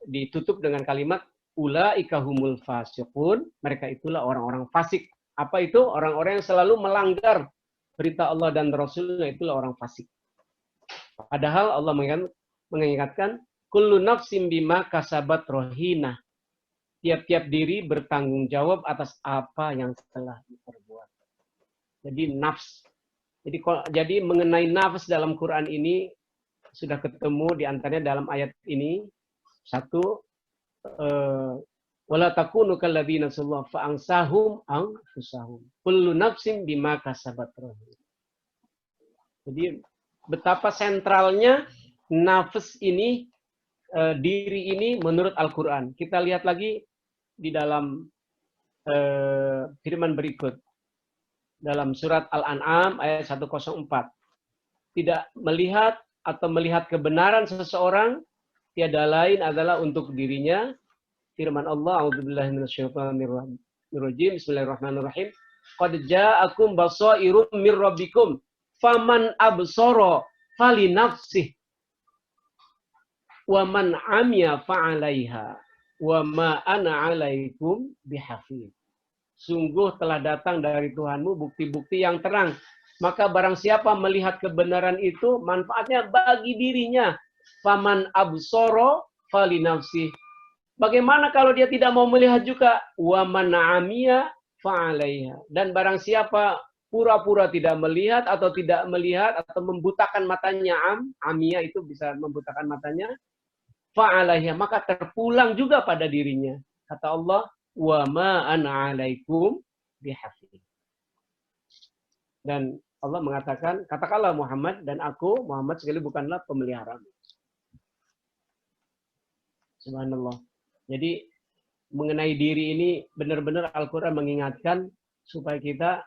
ditutup dengan kalimat ulaika humul fasiqun, mereka itulah orang-orang fasik. Apa itu? Orang-orang yang selalu melanggar perintah Allah dan Rasulnya, itulah orang fasik. Padahal Allah mengingatkan, kullu nafsin bima kasabat rohina. Tiap-tiap diri bertanggung jawab atas apa yang telah diperbuat. Jadi nafs. Jadi mengenai nafs dalam Quran ini sudah ketemu di antaranya dalam ayat ini. Satu, wala takunu kalladzina sallallahu fa'ansahum anfusahum. Kullu nafsin bima kasabat rahina. Jadi betapa sentralnya nafs ini, diri ini menurut Al-Quran. Kita lihat lagi di dalam firman berikut. Dalam surat Al-An'am ayat 104. Tidak melihat atau melihat kebenaran seseorang, tiada lain adalah untuk dirinya. Firman Allah, a'udzubillahi minasyaitonirrajim, bismillahirrahmanirrahim. Qad ja'akum basairum mir rabbikum, faman absara fali nafsih, wa man 'amiya fa'alaiha, wa ma ana 'alaikum bihafiz. Sungguh telah datang dari Tuhanmu bukti-bukti yang terang. Maka barang siapa melihat kebenaran itu, manfaatnya bagi dirinya. Faman absara fali nafsih. Bagaimana kalau dia tidak mau melihat juga? Wa man 'amiya fa'alaiha. Dan barang siapa pura-pura tidak melihat atau tidak melihat atau membutakan matanya, amiyah itu bisa membutakan matanya, fa'alaiha, maka terpulang juga pada dirinya. Kata Allah, wa ma ana 'alaikum bihafiz. Dan Allah mengatakan, katakanlah Muhammad, dan aku Muhammad sekali bukanlah pemeliharamu. Subhanallah. Jadi mengenai diri ini benar-benar Al-Quran mengingatkan supaya kita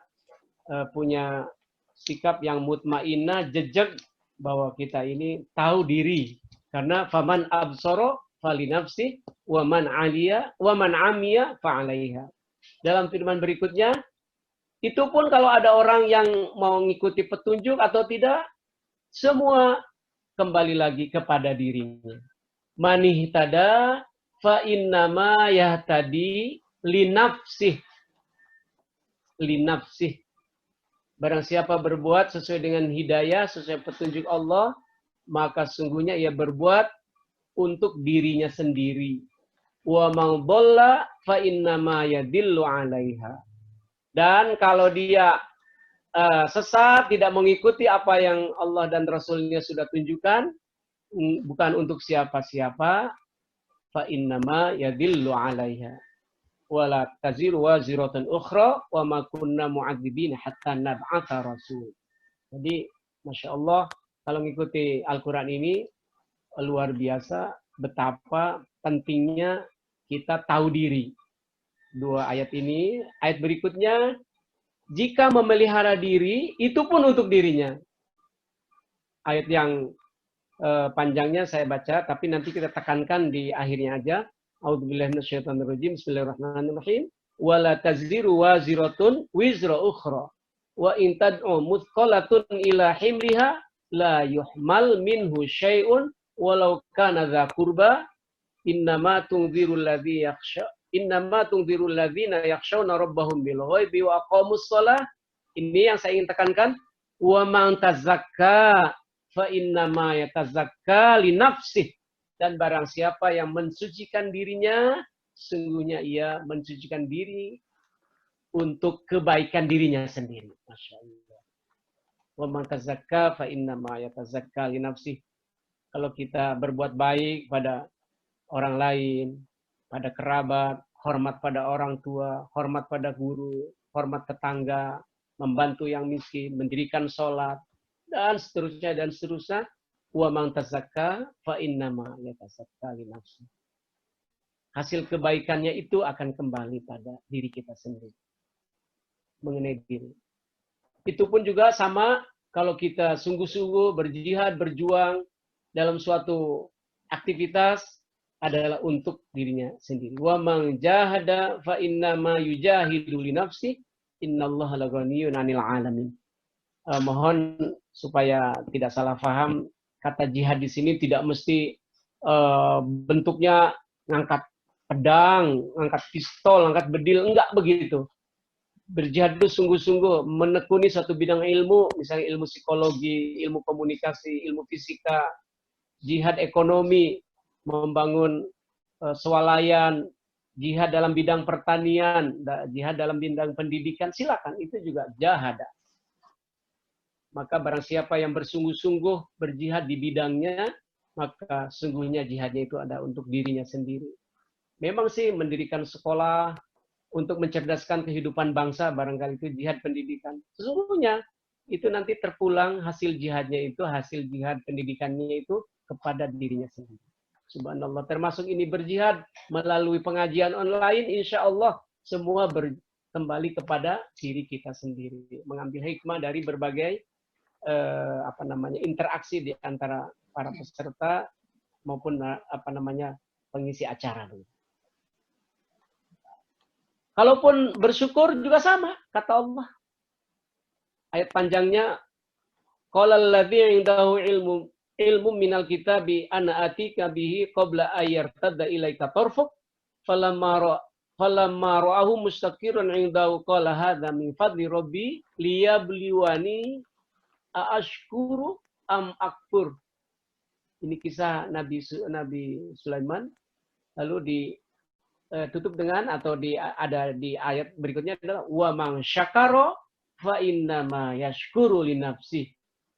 punya sikap yang mutmainnah, jejak bahwa kita ini tahu diri. Karena faman absara fali nafsi wa man amiya fa'alaiha. Dalam firman berikutnya, itu pun kalau ada orang yang mau mengikuti petunjuk atau tidak, semua kembali lagi kepada dirinya. Manihtada fa innama yahtadi linafsih. Linafsih. Barang siapa berbuat sesuai dengan hidayah, sesuai petunjuk Allah, maka sungguhnya ia berbuat untuk dirinya sendiri. Wa man dhalla fa innama yadillu 'alaiha. Dan kalau dia sesat, tidak mengikuti apa yang Allah dan Rasulnya sudah tunjukkan, bukan untuk siapa-siapa, fa innama yadillu 'alaiha. Wala taziru waziratun ukhra wa ma kunna mu'adzibina hatta nab'atha rasul. Jadi Masya Allah, kalau mengikuti Al-Quran ini luar biasa betapa pentingnya kita tahu diri. Dua ayat ini, ayat berikutnya, jika memelihara diri, itu pun untuk dirinya. Ayat yang panjangnya saya baca, tapi nanti kita tekankan di akhirnya aja. A'udzubillahi minasyaitonirrajim. Bismillahirrahmanirrahim. Wala taziru waziratun wizra ukhra. Wa in tad'u muthqalatun ila himliha la yuhmal minhu syai'un walau kana dza qurba. Innama tunzirul ladzi yakhsha. Innama tunzirul ladzina yakhshawna rabbahum bil ghaibi wa aqamus shalah. Ini yang saya ingin tekankan. Wa man tazakka fa innama yatazakka li nafsihi. Dan barang siapa yang mensucikan dirinya, sungguhnya ia mensucikan diri untuk kebaikan dirinya sendiri. Masya Allah. Wa man tazakka fa innama yatazakka li nafsihi. Kalau kita berbuat baik pada orang lain, pada kerabat, hormat pada orang tua, hormat pada guru, hormat tetangga, membantu yang miskin, mendirikan sholat, dan seterusnya dan seterusnya. Wa man tazakka fa innama yatazakka li nafsi. Hasil kebaikannya itu akan kembali pada diri kita sendiri. Mengenai diri. Itu pun juga sama kalau kita sungguh-sungguh berjihad, berjuang dalam suatu aktivitas adalah untuk dirinya sendiri. Wa man jahada fa innama yujahidu li nafsi. Innallaha laghaniyun 'anil 'alamin. Mohon supaya tidak salah paham. Kata jihad di sini tidak mesti bentuknya ngangkat pedang, ngangkat pistol, ngangkat bedil, enggak begitu. berjihad itu sungguh-sungguh menekuni suatu bidang ilmu, misalnya ilmu psikologi, ilmu komunikasi, ilmu fisika, jihad ekonomi, membangun swalayan, jihad dalam bidang pertanian, jihad dalam bidang pendidikan, silakan, itu juga jihad. Maka barang siapa yang bersungguh-sungguh berjihad di bidangnya, maka sungguhnya jihadnya itu ada untuk dirinya sendiri. Memang sih mendirikan sekolah untuk mencerdaskan kehidupan bangsa, barangkali itu jihad pendidikan. Sesungguhnya itu nanti terpulang hasil jihadnya itu, hasil jihad pendidikannya itu kepada dirinya sendiri. Subhanallah, termasuk ini berjihad melalui pengajian online, insya Allah semua kembali kepada diri kita sendiri. Mengambil hikmah dari berbagai interaksi di antara para peserta maupun pengisi acara. Kalaupun bersyukur juga sama, kata Allah. Ayat panjangnya, qala alladzi 'indahu ilmu minal kitabi ana atika bihi qabla ayyartadda ilaika tarfuk falamma ra'ahu mustaqirran 'indahu qala hadza min fadli rabbi liyabliwani aashkuru am akfur. Ini kisah Nabi Sulaiman. Lalu ditutup dengan ada di ayat berikutnya adalah wa man syakara fa innama yashkuru li nafsih.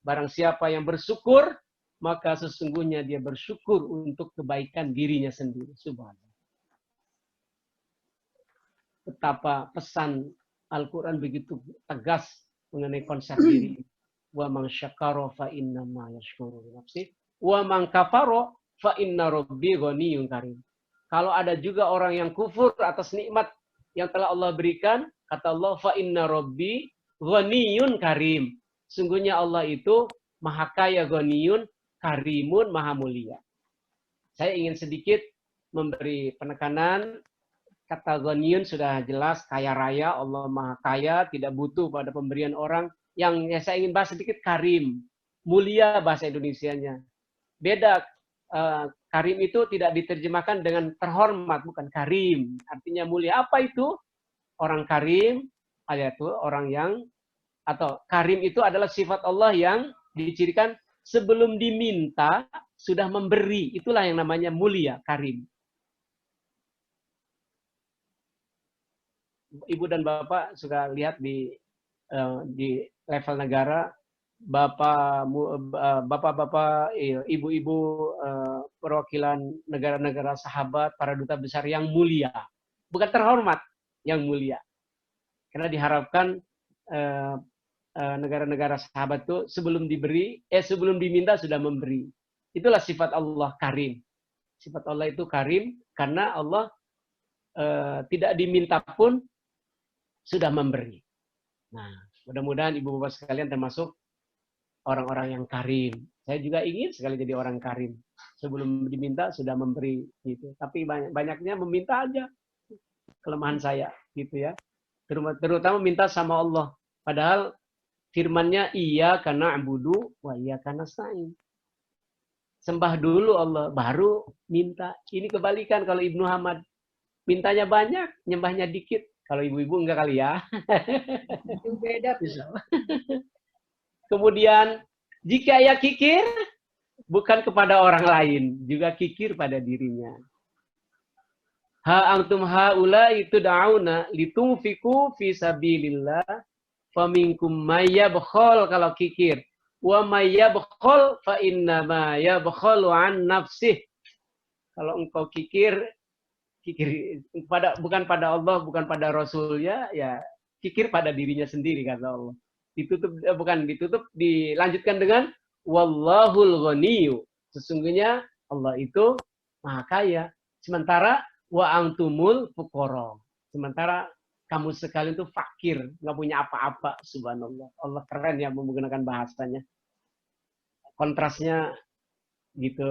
Barang siapa yang bersyukur, maka sesungguhnya dia bersyukur untuk kebaikan dirinya sendiri. Subhanallah. Betapa pesan Al-Qur'an begitu tegas mengenai konsep diri. Wa man syakara fa innama yashkuru li nafsih. Wa man kafara fa inna rabbi ghaniyyun karim. Kalau ada juga orang yang kufur atas nikmat yang telah Allah berikan, kata Allah, fa inna rabbi ghaniyyun karim. Sungguhnya Allah itu maha kaya, ghaniyun, karimun, maha mulia. Saya ingin sedikit memberi penekanan. Kata ghaniyun sudah jelas, kaya raya, Allah maha kaya, tidak butuh pada pemberian orang. Yang saya ingin bahas sedikit karim, mulia bahasa Indonesianya. Beda. Karim itu tidak diterjemahkan dengan terhormat, bukan karim. Artinya mulia. Apa itu? Orang karim, yaitu orang yang, atau karim itu adalah sifat Allah yang dicirikan sebelum diminta, sudah memberi. Itulah yang namanya mulia, karim. Ibu dan Bapak suka lihat di level negara, bapak-bapak, ibu-ibu perwakilan negara-negara sahabat, para duta besar yang mulia. Bukan terhormat, yang mulia. Karena diharapkan negara-negara sahabat itu sebelum diminta sudah memberi. Itulah sifat Allah karim. Sifat Allah itu karim karena Allah tidak diminta pun sudah memberi. Nah, mudah-mudahan ibu bapak sekalian termasuk orang-orang yang karim. Saya juga ingin sekali jadi orang karim. Sebelum diminta sudah memberi gitu. Tapi banyaknya meminta aja. Kelemahan saya gitu ya. Terutama minta sama Allah. Padahal firman-Nya iyyaka na'budu wa iyyaka nasta'in. Sembah dulu Allah baru minta. Ini kebalikan kalau Ibnu Hamad. Mintanya banyak, nyembahnya dikit. Kalau ibu-ibu enggak kali ya. Itu beda. Kemudian, jika ia kikir, bukan kepada orang lain, juga kikir pada dirinya. Ha antum haula itu da'una litunfiku fi sabilillah, faminkum mayyabkhal kalau kikir, wa mayyabkhal fa innama yabkhalu an nafsih. Kalau engkau kikir bukan pada Allah, bukan pada Rasulnya, ya kikir pada dirinya sendiri, kata Allah. Dilanjutkan dengan wallahul ghaniyyu. Sesungguhnya Allah itu maha kaya. Sementara wa antumul fuqara. Sementara kamu sekalian itu fakir, nggak punya apa-apa. Subhanallah. Allah keren ya menggunakan bahasanya. Kontrasnya gitu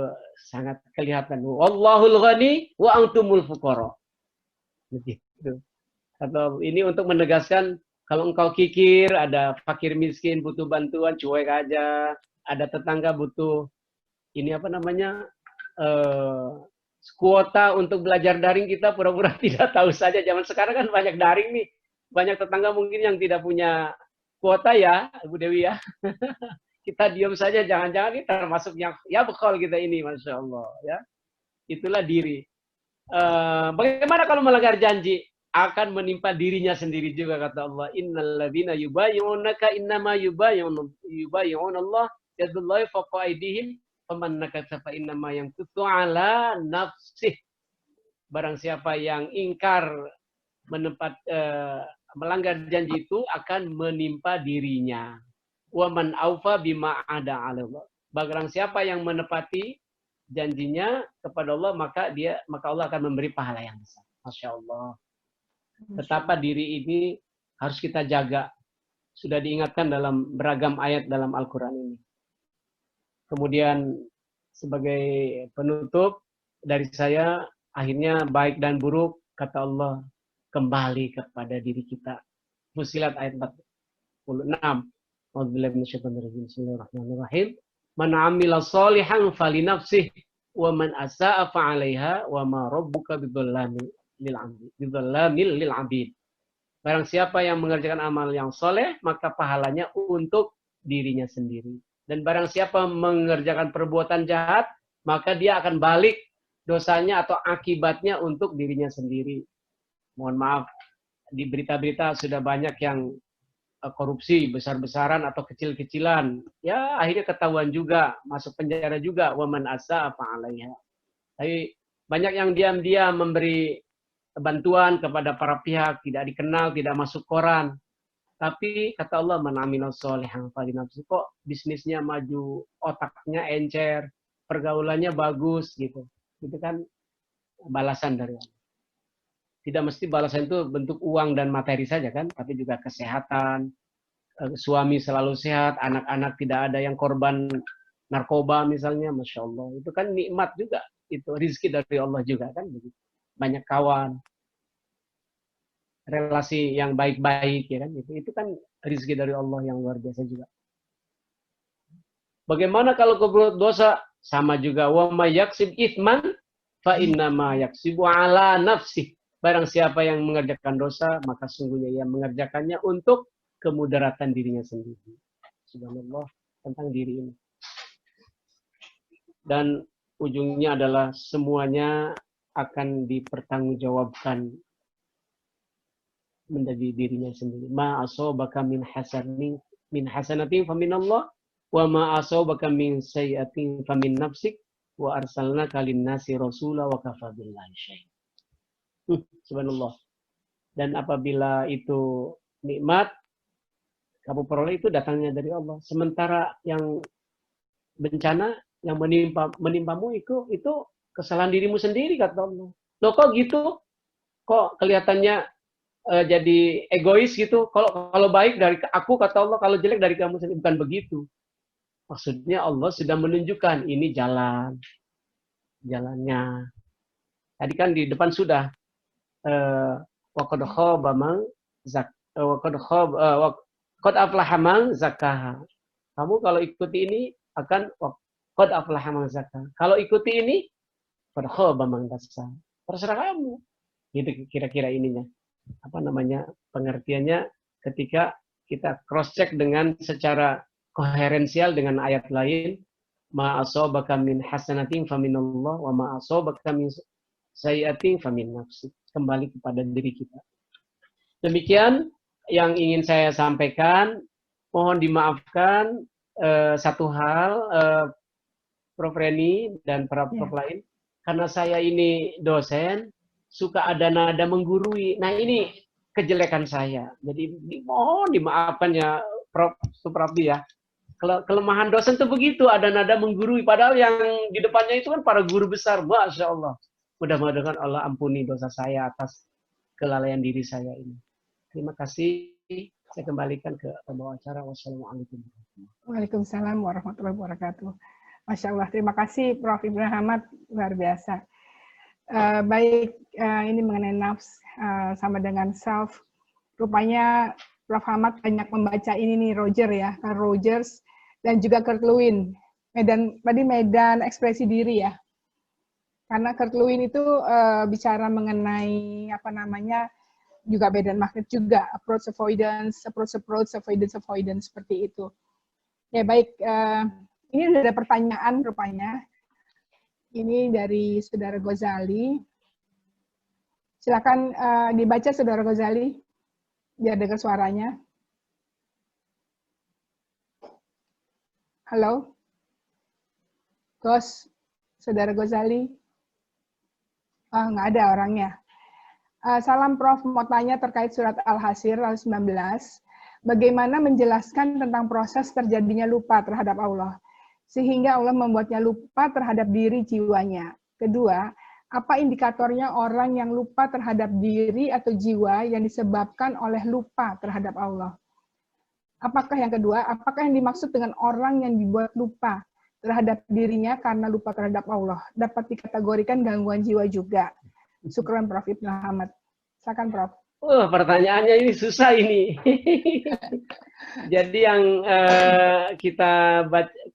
sangat kelihatan. Wallahul ghani wa antumul fuqara. Begitu. Atau ini untuk menegaskan kalau engkau kikir, ada fakir miskin butuh bantuan, cuek aja. Ada tetangga butuh kuota untuk belajar daring, kita pura-pura tidak tahu saja. Zaman sekarang kan banyak daring nih. banyak tetangga mungkin yang tidak punya kuota ya, Bu Dewi ya. Kita diam saja, jangan-jangan ini termasuk yang ya bekal kita ini, Masya Allah. Ya. Itulah diri. Bagaimana kalau melanggar janji? Akan menimpa dirinya sendiri juga, kata Allah. Innalladzina yubayyi'unaka innama yubayyi'unallah yadullahi fawqa aydihim faman nakatha fa innama yankutu ala nafsih. Barang siapa yang ingkar melanggar janji itu akan menimpa dirinya. Wa man aufa bima ada Allah. Barang siapa yang menepati janjinya kepada Allah, maka Allah akan memberi pahala yang besar. Masya Allah. Betapa diri ini harus kita jaga. Sudah diingatkan dalam beragam ayat dalam Al-Quran ini. Kemudian sebagai penutup dari saya, akhirnya baik dan buruk, kata Allah, kembali kepada diri kita. Fussilat ayat 46. Bismillahirrahmanirrahim. Man amila sholihan falinafsih wa man asa'a fa'alaiha wa ma rabbuka bidzalamil lil abid. Barang siapa yang mengerjakan amal yang soleh, maka pahalanya untuk dirinya sendiri. Dan barang siapa mengerjakan perbuatan jahat, maka dia akan balik dosanya atau akibatnya untuk dirinya sendiri. Mohon maaf, di berita-berita sudah banyak yang korupsi besar-besaran atau kecil-kecilan. Ya, akhirnya ketahuan juga, masuk penjara juga. Waman asa fa'alaiha. Tapi banyak yang diam-diam memberi bantuan kepada para pihak, tidak dikenal, tidak masuk koran. Tapi kata Allah, man amila sholihan falinafsih. Kok bisnisnya maju, otaknya encer, pergaulannya bagus gitu. Itu kan balasan dari Allah. Tidak mesti balasan itu bentuk uang dan materi saja kan, tapi juga kesehatan, suami selalu sehat, anak-anak tidak ada yang korban narkoba misalnya, Masya Allah. Itu kan nikmat juga, itu rezeki dari Allah juga kan. Banyak kawan, relasi yang baik-baik ya kan, itu kan rezeki dari Allah yang luar biasa juga. Bagaimana kalau berbuat dosa? Sama juga, wa may yaksib itsman fa innama yaksibu ala nafsih. Barang siapa yang mengerjakan dosa, maka sungguhnya ia mengerjakannya untuk kemudaratan dirinya sendiri. Subhanallah, tentang diri ini. Dan ujungnya adalah semuanya akan dipertanggungjawabkan menjadi dirinya sendiri. Ma asabaka min hasanatin faminallah wa ma asabaka min sayyi'atin famin nafsik wa arsalnaka lin-nasi rasula wa kafa billahi syahida. Subhanallah. Dan apabila itu nikmat kamu peroleh, itu datangnya dari Allah. Sementara yang bencana yang menimpamu itu kesalahan dirimu sendiri, kata Allah. Loh kok gitu? Kok kelihatannya jadi egois gitu? Kalau baik dari aku, kata Allah, kalau jelek dari kamu sendiri. Bukan begitu. Maksudnya Allah sudah menunjukkan ini jalannya. Tadi kan di depan sudah qad aflaha man zakkaha. Kamu kalau ikuti ini akan qad aflaha man zakkaha. Kalau ikuti ini qad khaba man dassaha. Terserah kamu. Gitu kira-kira ininya. Apa namanya? Pengertiannya ketika kita cross check dengan secara koherensial dengan ayat lain, ma asabaka min hasanatin faminallah wa ma asabaka min sayyi'atin famin nafsik. Kembali kepada diri kita. Demikian yang ingin saya sampaikan. Mohon dimaafkan satu hal, Prof. Reni dan para prof lain, karena saya ini dosen, suka ada nada menggurui. Nah ini kejelekan saya. Jadi mohon dimaafkan ya Prof. Suprabdi ya. Kelemahan dosen itu begitu, ada nada menggurui. Padahal yang di depannya itu kan para guru besar. Masya Allah. Mudah-mudahan Allah ampuni dosa saya atas kelalaian diri saya ini. Terima kasih. Saya kembalikan ke pembawa acara. Wassalamualaikum. Waalaikumsalam warahmatullahi wabarakatuh. Masya Allah. Terima kasih Prof. Ibrahim Ahmad. Luar biasa. Baik, ini mengenai nafs sama dengan self. Rupanya Prof. Ahmad banyak membaca ini nih, Roger ya. Carl Rogers dan juga Kurt Lewin. Medan ekspresi diri ya. Karena Kurt Lewin itu bicara mengenai juga beda magnet juga, approach avoidance, avoidance seperti itu. Ya baik, ini sudah ada pertanyaan rupanya. Ini dari Saudara Ghazali. Silakan dibaca Saudara Ghazali, biar dengar suaranya. Halo, Saudara Ghazali. Nggak ada orangnya. Salam Prof, mau tanya terkait surat Al-Hasr ayat 19. Bagaimana menjelaskan tentang proses terjadinya lupa terhadap Allah, sehingga Allah membuatnya lupa terhadap diri jiwanya. Kedua, apa indikatornya orang yang lupa terhadap diri atau jiwa yang disebabkan oleh lupa terhadap Allah? Apakah yang kedua, apakah yang dimaksud dengan orang yang dibuat lupa terhadap dirinya karena lupa terhadap Allah? Dapat dikategorikan gangguan jiwa juga. Syukran Prof. Ibnu Ahmad. Silakan Prof. Pertanyaannya ini susah ini. Jadi yang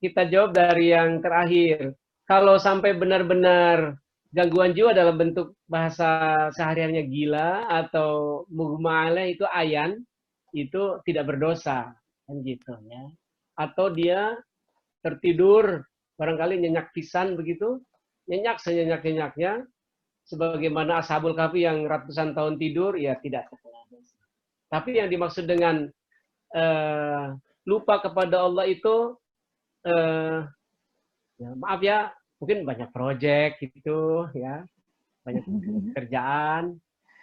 kita jawab dari yang terakhir. Kalau sampai benar-benar gangguan jiwa dalam bentuk bahasa sehariannya gila atau mughma itu ayan, itu tidak berdosa, kan gitu ya. Atau dia tertidur, barangkali nyenyak pisan begitu, nyenyak senyenyak-nyenyaknya, sebagaimana Ashabul Kahfi yang ratusan tahun tidur, ya tidak. Tapi yang dimaksud dengan lupa kepada Allah itu, ya, maaf ya, mungkin banyak proyek gitu, ya, banyak kerjaan,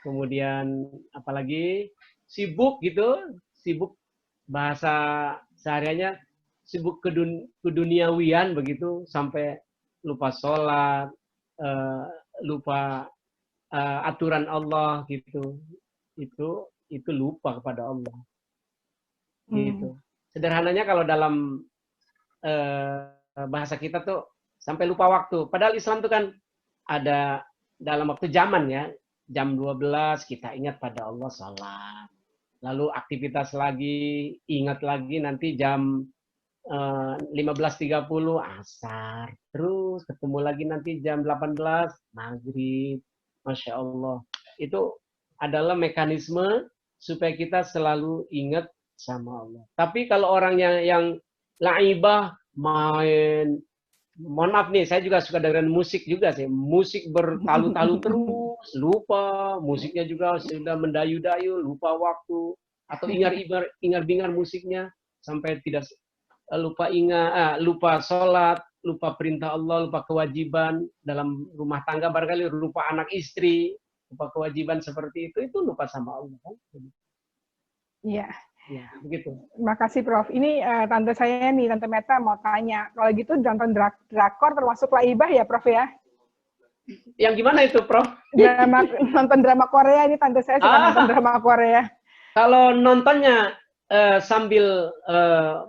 kemudian apalagi sibuk gitu, sibuk bahasa sehariannya sibuk keduniawian begitu, sampai lupa sholat, lupa aturan Allah gitu, itu lupa kepada Allah gitu. Sederhananya kalau dalam bahasa kita tuh sampai lupa waktu. Padahal Islam itu kan ada dalam waktu zaman ya, jam 12 kita ingat pada Allah sholat, lalu aktivitas lagi, ingat lagi nanti jam 15.30 asar, terus ketemu lagi nanti jam 18 maghrib. Masya Allah, itu adalah mekanisme supaya kita selalu ingat sama Allah. Tapi kalau orang yang laibah, main, mohon maaf nih, saya juga suka dengerin musik juga sih, musik bertalu-talu terus, lupa, musiknya juga sudah mendayu-dayu, lupa waktu, atau ingar-bingar musiknya sampai tidak lupa lupa sholat, lupa perintah Allah, lupa kewajiban dalam rumah tangga, barangkali lupa anak istri, lupa kewajiban seperti itu lupa sama Allah. Iya. Ya, begitu. Terima kasih Prof. Ini tante saya nih, Tante Meta mau tanya, kalau gitu nonton drakor termasuk laibah ya Prof ya? Yang gimana itu Prof? Nonton drama Korea, ini tante saya suka nonton drama Korea. Kalau nontonnya sambil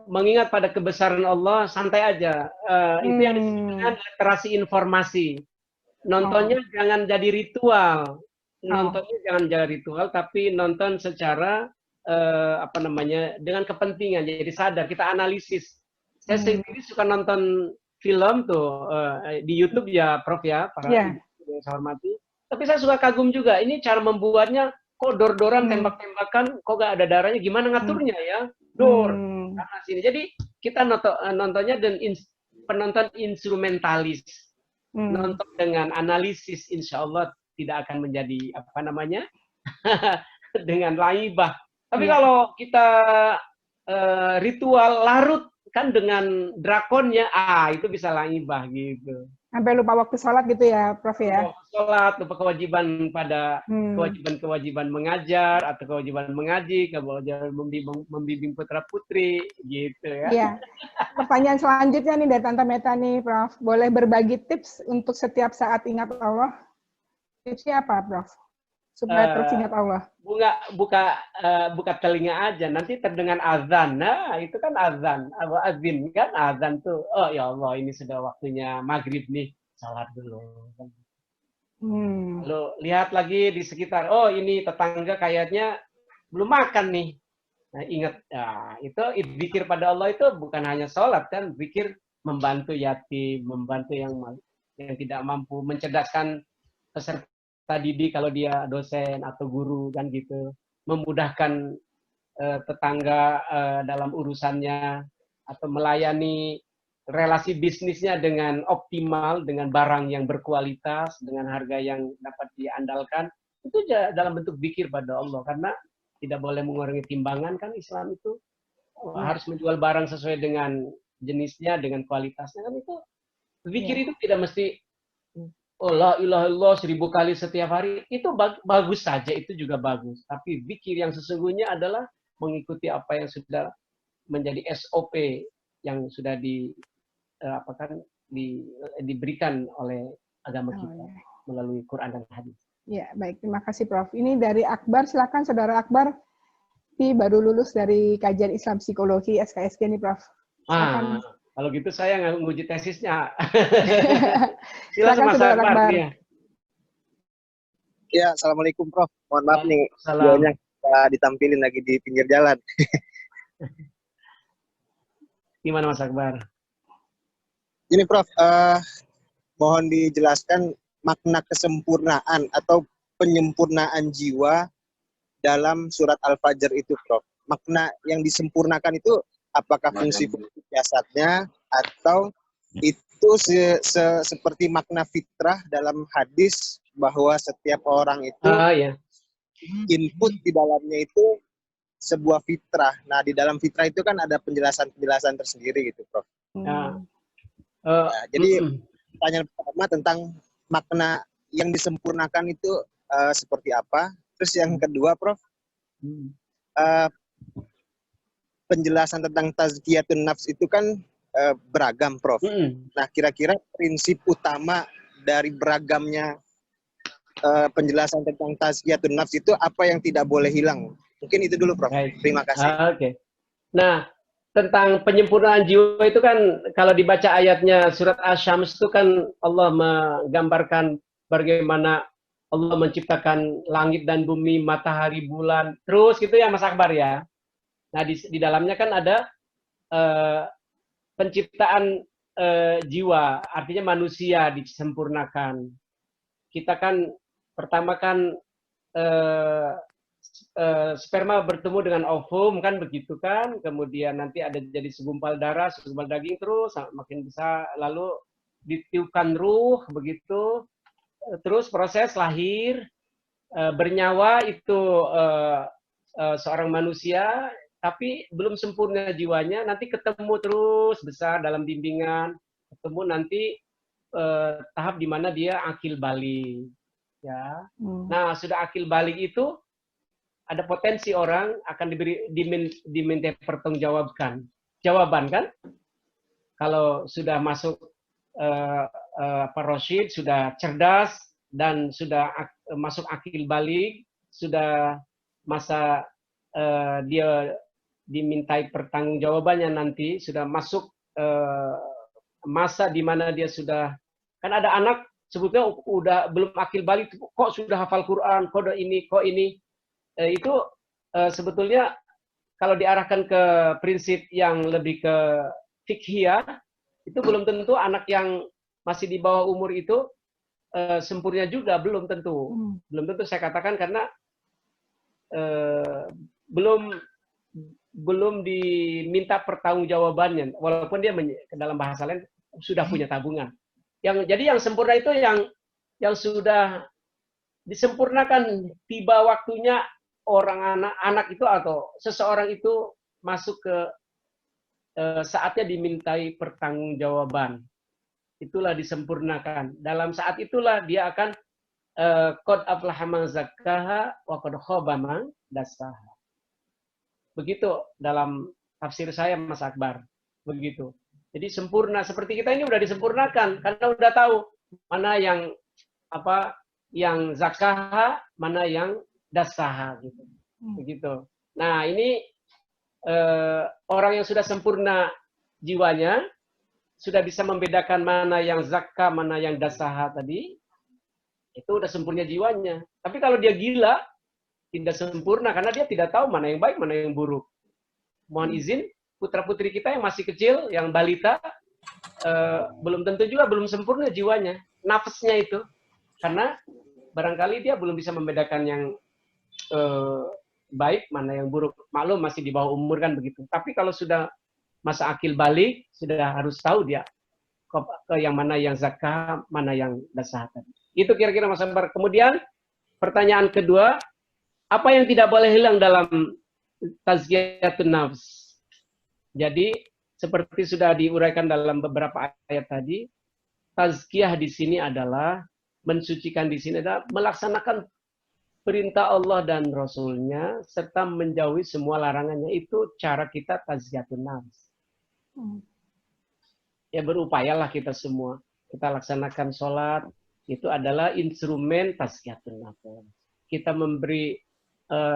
mengingat pada kebesaran Allah, santai aja. Itu yang disebut dengan literasi informasi. Nontonnya jangan jadi ritual. Nontonnya jangan jadi ritual, tapi nonton secara dengan kepentingan. Jadi sadar, kita analisis. Saya sendiri suka nonton film tuh di YouTube ya, Prof ya, para yang saya hormati. Tapi saya suka kagum juga. Ini cara membuatnya. Kok dor-doran, tembak-tembakan, kok gak ada darahnya, gimana ngaturnya ya? Dor, karena sini. Jadi kita nontonnya dan penonton instrumentalis. Nonton dengan analisis, insya Allah tidak akan menjadi, dengan laibah. Tapi kalau kita ritual larut, kan dengan drakonnya, itu bisa laibah gitu. Sampai lupa waktu sholat gitu ya, Prof ya? Lupa sholat, lupa kewajiban pada kewajiban mengajar, atau kewajiban mengaji, kewajiban membimbing putra-putri, gitu ya. Iya. Pertanyaan selanjutnya nih dari Tante Meta nih, Prof. Boleh berbagi tips untuk setiap saat ingat Allah? Tipsnya apa, Prof? Supaya terus ingat Allah. Buka telinga aja, nanti terdengar azan. Nah, itu kan azan. Azin kan azan tuh. Oh ya Allah, ini sudah waktunya maghrib nih. Salat dulu. Lalu lihat lagi di sekitar. Oh, ini tetangga kayaknya belum makan nih. Nah, ingat. Nah, itu zikir pada Allah itu bukan hanya sholat kan. Zikir membantu yatim, membantu yang tidak mampu, mencerdaskan peserta didik kalau dia dosen atau guru kan gitu, memudahkan tetangga dalam urusannya atau melayani relasi bisnisnya dengan optimal, dengan barang yang berkualitas, dengan harga yang dapat diandalkan, itu dalam bentuk zikir pada Allah, karena tidak boleh mengurangi timbangan kan Islam itu. Harus menjual barang sesuai dengan jenisnya, dengan kualitasnya kan itu. Zikir itu tidak mesti oh la ilaha illallah 1000 kali setiap hari, itu bagus saja, itu juga bagus. Tapi zikir yang sesungguhnya adalah mengikuti apa yang sudah menjadi SOP yang sudah diberikan oleh agama kita melalui Quran dan hadis. Ya, baik. Terima kasih, Prof. Ini dari Akbar. Silakan, Saudara Akbar. Ini baru lulus dari kajian Islam Psikologi SKSG nih, Prof. Silakan. Kalau gitu saya nggak nguji tesisnya. Silakan, Saudara Akbar. Ya, Assalamualaikum, Prof. Mohon maaf nih, videonya ditampilin lagi di pinggir jalan. Gimana Mas Akbar? Ini, Prof, mohon dijelaskan makna kesempurnaan atau penyempurnaan jiwa dalam surat Al-Fajr itu, Prof. Makna yang disempurnakan itu apakah fungsi jasadnya atau itu seperti makna fitrah dalam hadis bahwa setiap orang itu input di dalamnya itu sebuah fitrah. Nah, di dalam fitrah itu kan ada penjelasan-penjelasan tersendiri gitu, Prof. Jadi pertanyaan pertama tentang makna yang disempurnakan itu seperti apa? Terus yang kedua, Prof, penjelasan tentang tazkiyatun nafs itu kan beragam, Prof. Nah, kira-kira prinsip utama dari beragamnya penjelasan tentang tazkiyatun nafs itu apa yang tidak boleh hilang? Mungkin itu dulu, Prof. Terima kasih. Oke. Nah, tentang penyempurnaan jiwa itu kan kalau dibaca ayatnya surat Asy-Syams itu kan Allah menggambarkan bagaimana Allah menciptakan langit dan bumi, matahari, bulan, terus gitu ya Mas Akbar ya. Nah di dalamnya kan ada penciptaan jiwa, artinya manusia disempurnakan. Kita kan pertama kan sperma bertemu dengan ovum kan begitu kan, kemudian nanti ada jadi segumpal darah, segumpal daging, terus makin bisa lalu ditiupkan ruh begitu. Terus proses lahir, bernyawa itu seorang manusia, tapi belum sempurna jiwanya, nanti ketemu terus besar dalam bimbingan, ketemu nanti tahap di mana dia akil balik. Ya. Nah, sudah akil balik itu, ada potensi orang akan diminta pertanggungjawaban kan? Kalau sudah masuk Rosyid, sudah cerdas dan sudah masuk akil balik, sudah masa dia dimintai pertanggungjawabannya nanti, sudah masuk masa di mana dia sudah, kan ada anak sebetulnya udah belum akil balik, kok sudah hafal Quran, kok ini, itu sebetulnya kalau diarahkan ke prinsip yang lebih ke fikhiyah, itu belum tentu anak yang masih di bawah umur itu sempurna juga, belum tentu. Belum tentu saya katakan karena belum diminta pertanggungjawabannya, walaupun dia dalam bahasa lain sudah punya tabungan. Jadi yang sempurna itu yang sudah disempurnakan, tiba waktunya orang anak itu atau seseorang itu masuk ke saatnya dimintai pertanggungjawaban. Itulah disempurnakan. Dalam saat itulah dia akan qad aflaha man zakkaha wa qad khaba man dassaha. Begitu dalam tafsir saya Mas Akbar. Begitu. Jadi sempurna, seperti kita ini udah disempurnakan karena udah tahu mana yang zakkaha, mana yang dassaha gitu. Begitu. Nah, ini orang yang sudah sempurna jiwanya, sudah bisa membedakan mana yang zakka, mana yang dasaha tadi, itu udah sempurna jiwanya. Tapi kalau dia gila, tidak sempurna, karena dia tidak tahu mana yang baik, mana yang buruk. Mohon izin, putra-putri kita yang masih kecil, yang balita, belum tentu juga belum sempurna jiwanya, nafasnya itu. Karena barangkali dia belum bisa membedakan yang baik, mana yang buruk. Maklum masih di bawah umur kan begitu. Tapi kalau sudah masa akil balik, sudah harus tahu dia ke yang mana yang zakah, mana yang dasar. Itu kira-kira Mas Akbar. Kemudian pertanyaan kedua, apa yang tidak boleh hilang dalam tazkiyatun nafs? Jadi seperti sudah diuraikan dalam beberapa ayat tadi, tazkiyah di sini adalah mensucikan di sini adalah melaksanakan perintah Allah dan Rasul-Nya serta menjauhi semua larangannya. Itu cara kita tazkiyatun nafs. Ya berupayalah kita semua. Kita laksanakan sholat, itu adalah instrumen tazkiyatun nafs. Kita memberi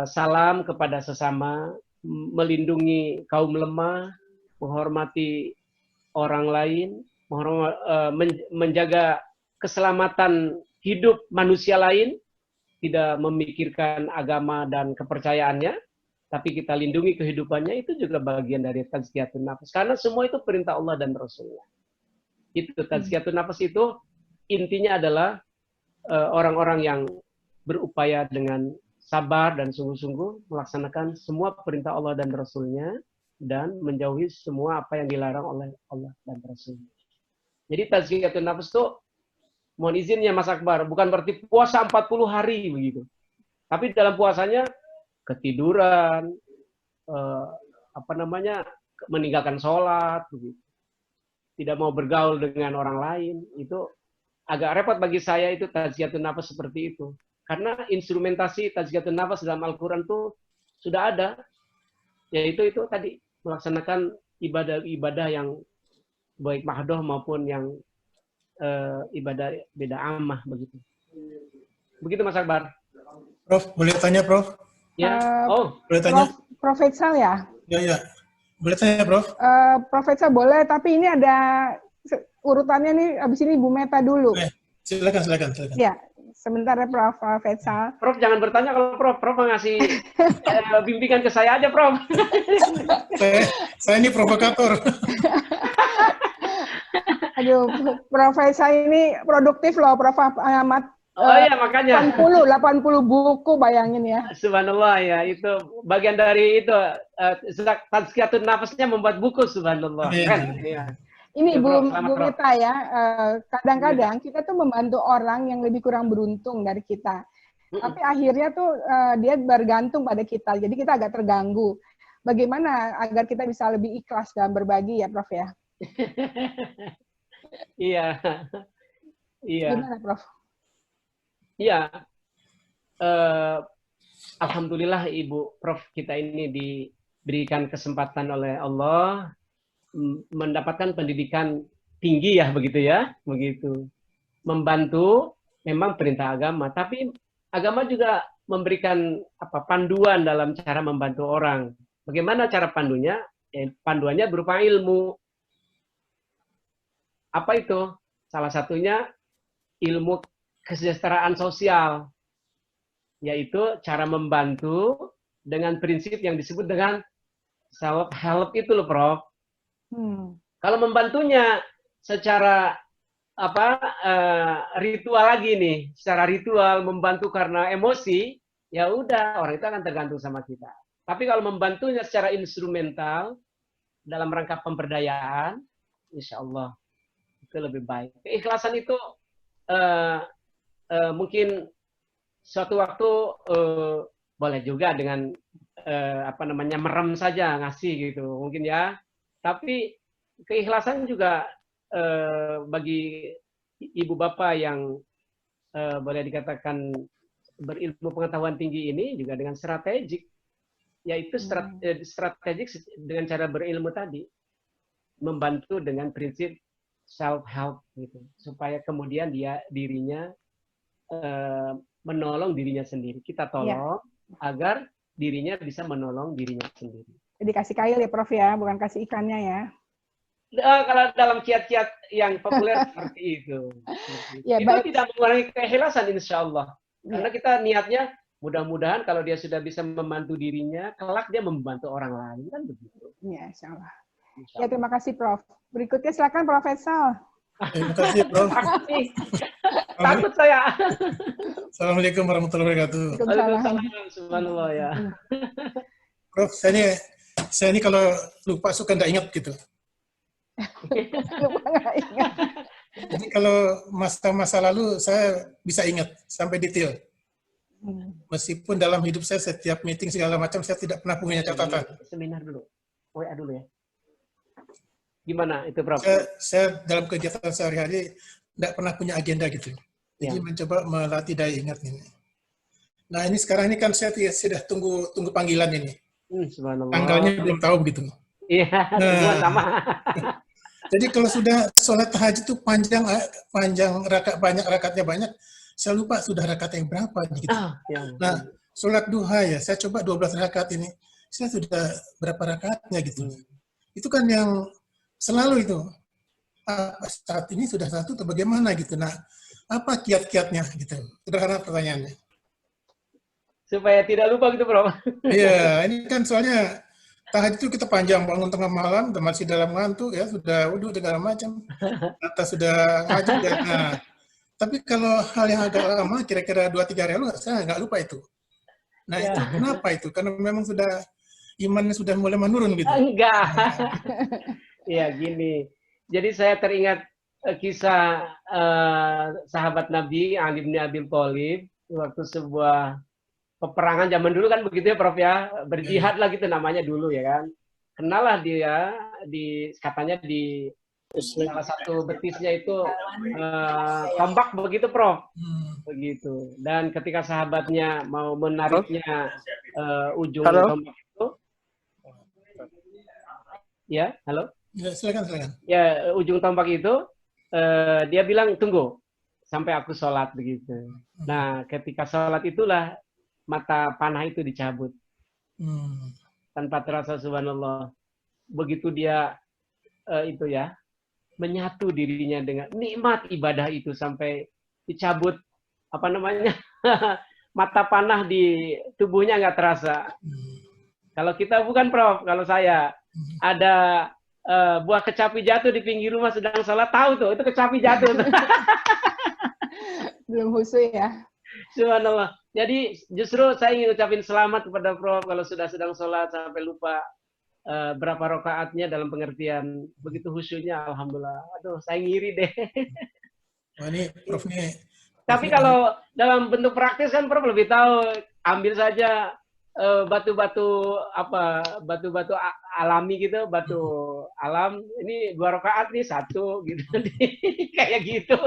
salam kepada sesama, melindungi kaum lemah, menghormati orang lain, menjaga keselamatan hidup manusia lain, tidak memikirkan agama dan kepercayaannya, tapi kita lindungi kehidupannya, itu juga bagian dari tazkiyatun nafs. Karena semua itu perintah Allah dan Rasulnya. Itu tazkiyatun nafs itu intinya adalah orang-orang yang berupaya dengan sabar dan sungguh-sungguh melaksanakan semua perintah Allah dan Rasulnya dan menjauhi semua apa yang dilarang oleh Allah dan Rasulnya. Jadi tazkiyatun nafs itu, mohon izinnya Mas Akbar, bukan berarti puasa 40 hari begitu. Tapi dalam puasanya ketiduran, meninggalkan sholat, begitu. Tidak mau bergaul dengan orang lain, itu agak repot bagi saya. Itu tazkiyatun nafs seperti itu. Karena instrumentasi tazkiyatun nafs dalam Al-Quran itu sudah ada, yaitu itu tadi, melaksanakan ibadah-ibadah yang baik mahdoh maupun yang ibadah beda ammah begitu. Begitu Mas Akbar. Prof, boleh tanya Prof? Ya. Boleh tanya? Prof Faisal ya? Ya. Boleh tanya Prof? Prof Faisal boleh, tapi ini ada urutannya nih, abis ini Bu Meta dulu. Silakan. Ya, sebentar ya Prof Faisal. Prof jangan bertanya kalau Prof mengasih bimbingan ke saya aja Prof. saya ini provokator. Aduh, Prof Faisal ini produktif loh, Prof Ahmad. Oh iya, makanya 80 buku, bayangin ya. Subhanallah ya, itu bagian dari itu tazkiyatun nafsnya membuat buku, subhanallah. Kan? Ya. Ini Ya, Bu Prof. Mita ya, kadang-kadang kita tuh membantu orang yang lebih kurang beruntung dari kita. Tapi akhirnya tuh dia bergantung pada kita, jadi kita agak terganggu. Bagaimana agar kita bisa lebih ikhlas dalam berbagi ya Prof ya? Iya. Gimana Prof? Iya. Alhamdulillah Ibu Prof kita ini diberikan kesempatan oleh Allah mendapatkan pendidikan tinggi ya begitu. Membantu memang perintah agama, tapi agama juga memberikan panduan dalam cara membantu orang. Bagaimana cara pandunya? Panduannya berupa ilmu. Apa itu? Salah satunya ilmu kesejahteraan sosial, yaitu cara membantu dengan prinsip yang disebut dengan self help itu loh Prof. Kalau membantunya secara ritual lagi nih, secara ritual membantu karena emosi, ya udah orang itu akan tergantung sama kita. Tapi kalau membantunya secara instrumental dalam rangka pemberdayaan, insya Allah itu lebih baik. Keikhlasan itu mungkin suatu waktu boleh juga dengan merem saja ngasih gitu mungkin ya. Tapi keikhlasan juga bagi ibu bapak yang boleh dikatakan berilmu pengetahuan tinggi ini juga dengan strategik, yaitu strategik dengan cara berilmu tadi, membantu dengan prinsip self help gitu, supaya kemudian dirinya menolong dirinya sendiri. Kita tolong agar dirinya bisa menolong dirinya sendiri. Jadi kasih kail ya Prof ya, bukan kasih ikannya ya. Kalau dalam kiat-kiat yang populer seperti itu. Ya, itu baik. tidak mengurangi keikhlasan insya Allah. Karena kita niatnya mudah-mudahan kalau dia sudah bisa membantu dirinya, kelak dia membantu orang lain kan begitu. Ya, insya Allah. Ya, terima kasih Prof. Berikutnya silakan Prof Faisal. Terima kasih Prof. Terima kasih. Takut saya. Assalamualaikum warahmatullahi wabarakatuh. Waalaikumsalam. Waalaikumsalam. Subhanallah ya. Prof, saya ini kalau lupa suka nggak ingat gitu. Lupa nggak ingat. Jadi kalau masa-masa lalu saya bisa ingat sampai detail. Meskipun dalam hidup saya setiap meeting segala macam saya tidak pernah punya catatan. Seminar dulu. WA dulu ya. Gimana itu, Prof? Saya dalam kegiatan sehari-hari tidak pernah punya agenda gitu. Jadi mencoba melatih daya ingat ini. Nah ini sekarang ini kan saya sudah tunggu panggilan ini. Subhanallah. Tanggalnya belum tahu begitu. Iya, semua sama. Jadi kalau sudah sholat tahajud itu banyak rakatnya banyak, saya lupa sudah rakaat yang berapa gitu. Nah, sholat duha ya, saya coba 12 rakaat ini, saya sudah berapa rakaatnya gitu. Itu kan yang selalu itu. Saat ini sudah satu atau bagaimana gitu. Nah, apa kiat-kiatnya gitu. Sederhana pertanyaannya. Supaya tidak lupa gitu, Bro. Iya, ini kan soalnya tahajud itu kita panjang, bangun tengah malam, masih dalam ngantuk ya, sudah wudhu segala macam, atas sudah ngajak ya. Nah, tapi kalau hal yang agak lama, kira-kira 2-3 hari lalu, saya nggak lupa itu. Nah itu kenapa itu? Karena memang sudah imannya sudah mulai menurun gitu. Enggak. Ya gini. Jadi saya teringat kisah sahabat Nabi Ali bin Abi Thalib waktu sebuah peperangan zaman dulu kan begitu ya Prof ya, berjihad lah gitu namanya dulu ya kan. Kenalah dia katanya di salah satu betisnya itu tombak begitu Prof. Begitu. Dan ketika sahabatnya mau menariknya ujung tombak itu, ya halo. Ya, silakan. Ya ujung tombak itu dia bilang tunggu sampai aku sholat begitu. Nah ketika sholat itulah mata panah itu dicabut tanpa terasa subhanallah. Begitu dia itu ya menyatu dirinya dengan nikmat ibadah itu sampai dicabut apa namanya mata panah di tubuhnya nggak terasa. Kalau kita bukan Prof, kalau saya ada buah kecapi jatuh di pinggir rumah sedang sholat, tahu tuh itu kecapi jatuh. Belum khusyuk ya. Subhanallah. Jadi justru saya ingin ucapin selamat kepada Prof kalau sudah sedang sholat sampai lupa berapa rakaatnya dalam pengertian begitu khusyuknya, alhamdulillah. Aduh, saya ngiri deh. Wah, ini Prof nih. Tapi kalau dalam bentuk praktis kan Prof lebih tahu. Ambil saja batu-batu alami gitu, batu alam. Ini 2 rakaat nih 1 gitu, kayak gitu.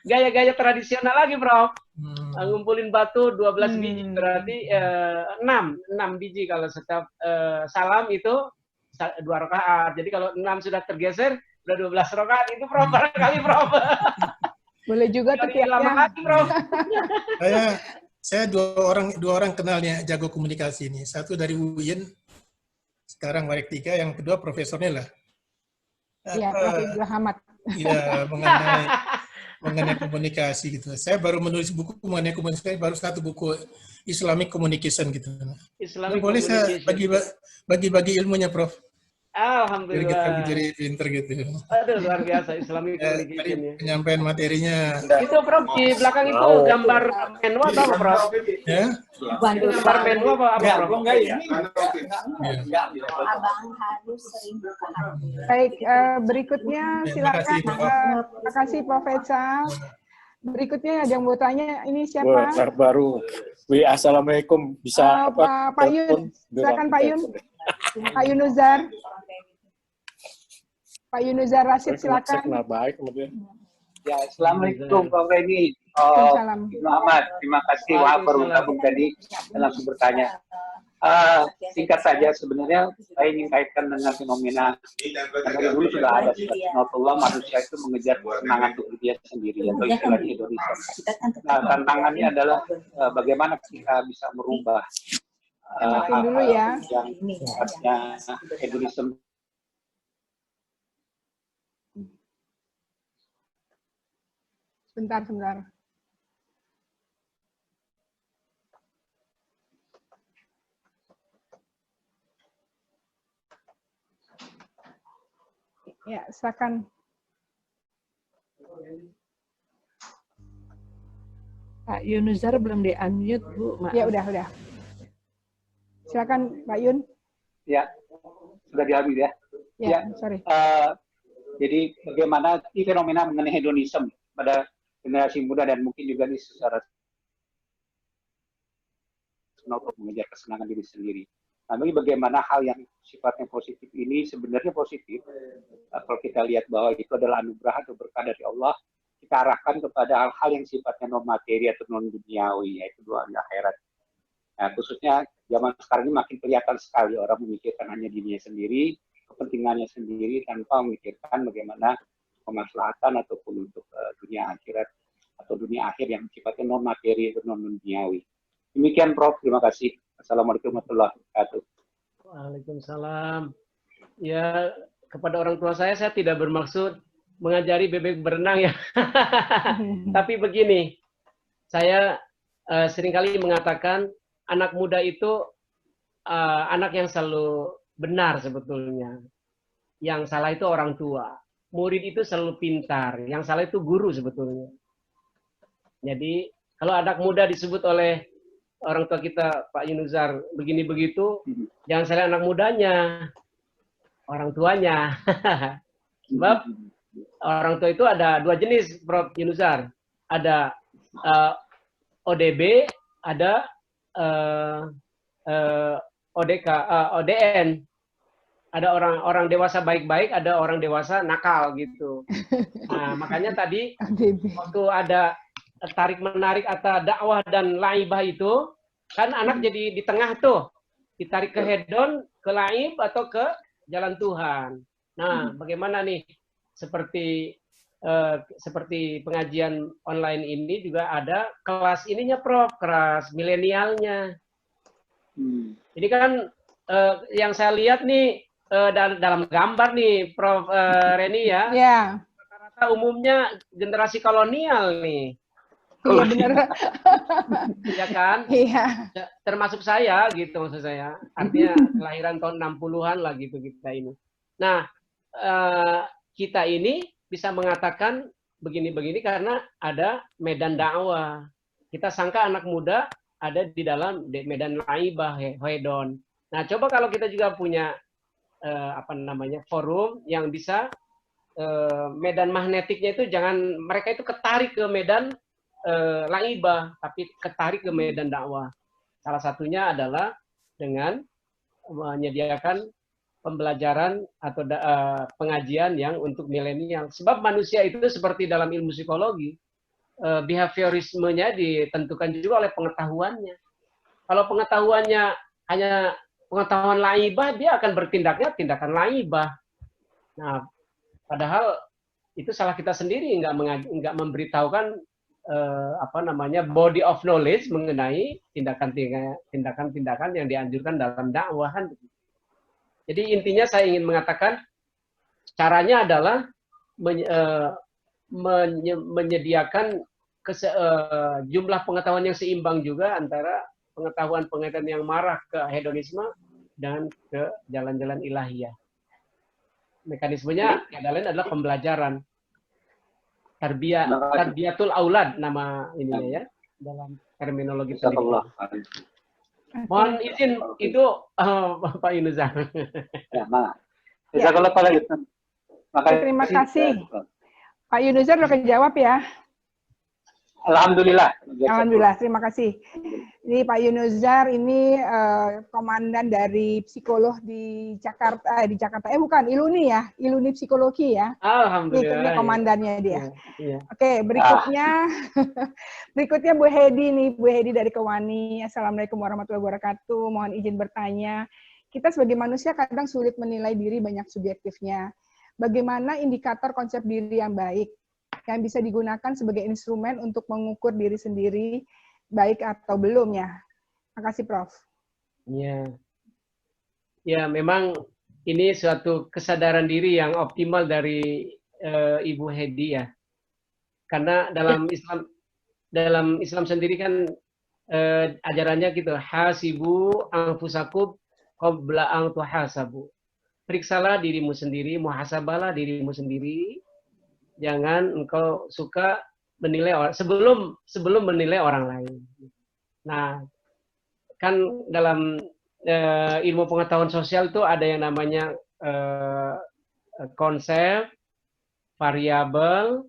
Gaya-gaya tradisional lagi, Prof. Ngumpulin batu 12 biji berarti 6 biji kalau setiap salam itu 2 rakaat. Jadi kalau 6 sudah tergeser sudah 12 rakaat itu Prof barangkali Prof. Boleh juga tuh lama lagi, Prof. Saya dua orang kenalnya jago komunikasi ini. Satu dari UIN, sekarang Warik 3, yang kedua profesornya lah. Iya, Prof Ibrahim Ahmad. Iya, mengenai komunikasi gitu. Saya baru menulis buku mengenai komunikasi, baru 1 buku Islamic Communication gitu. Islamic boleh saya bagi-bagi ilmunya, Prof. Alhamdulillah. Biar kita jadi pinter gitu. Aduh, luar biasa Islamic Communication ya. Penyampaian materinya. Itu Prof di belakang itu gambar menua atau apa, Prof? Ya? Gambar menua apa, Prof? Abang harus sering buka hati. Baik, berikutnya silakan. Terima kasih Prof Faisal. Berikutnya ada yang mau tanya, ini siapa? Baru. Assalamualaikum. Bisa Pak Yun. Silakan Pak Yun. Pak Yunuzar. Pak Yunuzar Rashid, silakan. Baik, kemudian. Ya, Assalamualaikum Pak Freddy. Muhammad, terima kasih Wah baru gabung tadi dan langsung bertanya. Singkat saja sebenarnya saya ingin kaitkan dengan fenomena karena dulu sudah ada sunatullah manusia itu mengejar kesenangan untuk dia sendiri atau istilahnya hedonisme. Nah, tantangannya adalah bagaimana kita bisa merubah dulu ya. yang sifatnya hedonisme. Sebentar. Ya, silakan. Pak Yunuzar belum di-unmute, Bu. Maaf. Ya, udah. Silakan, Pak Yun. Ya, sudah diambil ya. Ya, sorry. Jadi bagaimana ini fenomena mengenai hedonisme pada generasi muda dan mungkin juga ini secara untuk mengejar kesenangan diri sendiri. Nah, bagaimana hal yang sifatnya positif ini sebenarnya positif. Kalau kita lihat bahwa itu adalah anugerah atau berkah dari Allah, kita arahkan kepada hal-hal yang sifatnya non materi atau non duniawi, yaitu dunia akhirat. Nah, khususnya zaman sekarang ini makin kelihatan sekali orang memikirkan hanya dirinya sendiri, kepentingannya sendiri tanpa memikirkan bagaimana kemaslahatan ataupun untuk dunia akhirat atau dunia akhir yang sifatnya non materi atau non duniawi. Demikian Prof, terima kasih. Assalamualaikum warahmatullahi wabarakatuh. Waalaikumsalam. Ya, kepada orang tua saya tidak bermaksud mengajari bebek berenang ya. Tapi begini, saya seringkali mengatakan anak muda itu anak yang selalu benar sebetulnya. Yang salah itu orang tua. Murid itu selalu pintar. Yang salah itu guru sebetulnya. Jadi kalau anak muda disebut oleh orang tua kita, Pak Yunuzar, begini begitu, jangan salah anak mudanya, orang tuanya. Sebab orang tua itu ada dua jenis, Prof. Yunuzar. Ada ODB, ada ODN. Ada orang dewasa baik-baik, ada orang dewasa nakal gitu. Nah, makanya tadi waktu ada tarik-menarik atau dakwah dan laibah itu, kan anak jadi di tengah tuh. Ditarik ke hedon, ke laib, atau ke jalan Tuhan. Nah, bagaimana nih? Seperti pengajian online ini juga ada kelas ininya, Prof. Kelas milenialnya. Ini kan yang saya lihat nih, dalam gambar nih, Prof. Reni ya. Rata-rata umumnya generasi kolonial nih. Iya benar. Iya kan? Iya. Termasuk saya gitu maksud saya. Artinya kelahiran tahun 60-an lah gitu kita ini. Nah, kita ini bisa mengatakan begini-begini karena ada medan dakwah. Kita sangka anak muda ada di dalam medan laibah, hedon. Nah, coba kalau kita juga punya forum yang bisa medan magnetiknya itu jangan mereka itu ketarik ke medan laibah, tapi ketarik ke medan dakwah. Salah satunya adalah dengan menyediakan pembelajaran atau pengajian yang untuk milenial. Sebab manusia itu seperti dalam ilmu psikologi, behaviorismenya ditentukan juga oleh pengetahuannya. Kalau pengetahuannya hanya pengetahuan laibah, dia akan bertindaknya tindakan laibah. Nah, padahal itu salah kita sendiri, nggak memberitahukan body of knowledge mengenai tindakan-tindakan yang dianjurkan dalam dakwah. Jadi intinya saya ingin mengatakan caranya adalah menyediakan jumlah pengetahuan yang seimbang juga antara pengetahuan yang marah ke hedonisme dan ke jalan-jalan ilahiyah. Mekanismenya yang lain adalah pembelajaran. Tarbiyatul aulad nama ininya ya dalam terminologi pendidikan. Mohon izin itu Pak Yunuzar. Ya, Jazakallah khairan. Terima kasih. Pak Yunuzar udah kejawab ya. Alhamdulillah. Alhamdulillah, terima kasih. Ini Pak Yunuzar ini komandan dari psikolog di Jakarta, bukan Iluni ya, Iluni Psikologi ya. Alhamdulillah. Ini komandannya dia. Iya. Oke, berikutnya Bu Hedi nih, Bu Hedi dari Kewani. Assalamualaikum warahmatullahi wabarakatuh. Mohon izin bertanya. Kita sebagai manusia kadang sulit menilai diri, banyak subjektifnya. Bagaimana indikator konsep diri yang baik yang bisa digunakan sebagai instrumen untuk mengukur diri sendiri baik atau belum ya? Makasih Prof. Ya, memang ini suatu kesadaran diri yang optimal dari Ibu Hedi ya. Karena dalam Islam sendiri kan ajarannya gitu, hasibu anfusakum qabla an tuhasabu. Periksalah dirimu sendiri, muhasabalah dirimu sendiri. Jangan engkau suka menilai orang sebelum menilai orang lain. Nah, kan dalam ilmu pengetahuan sosial itu ada yang namanya konsep, variabel,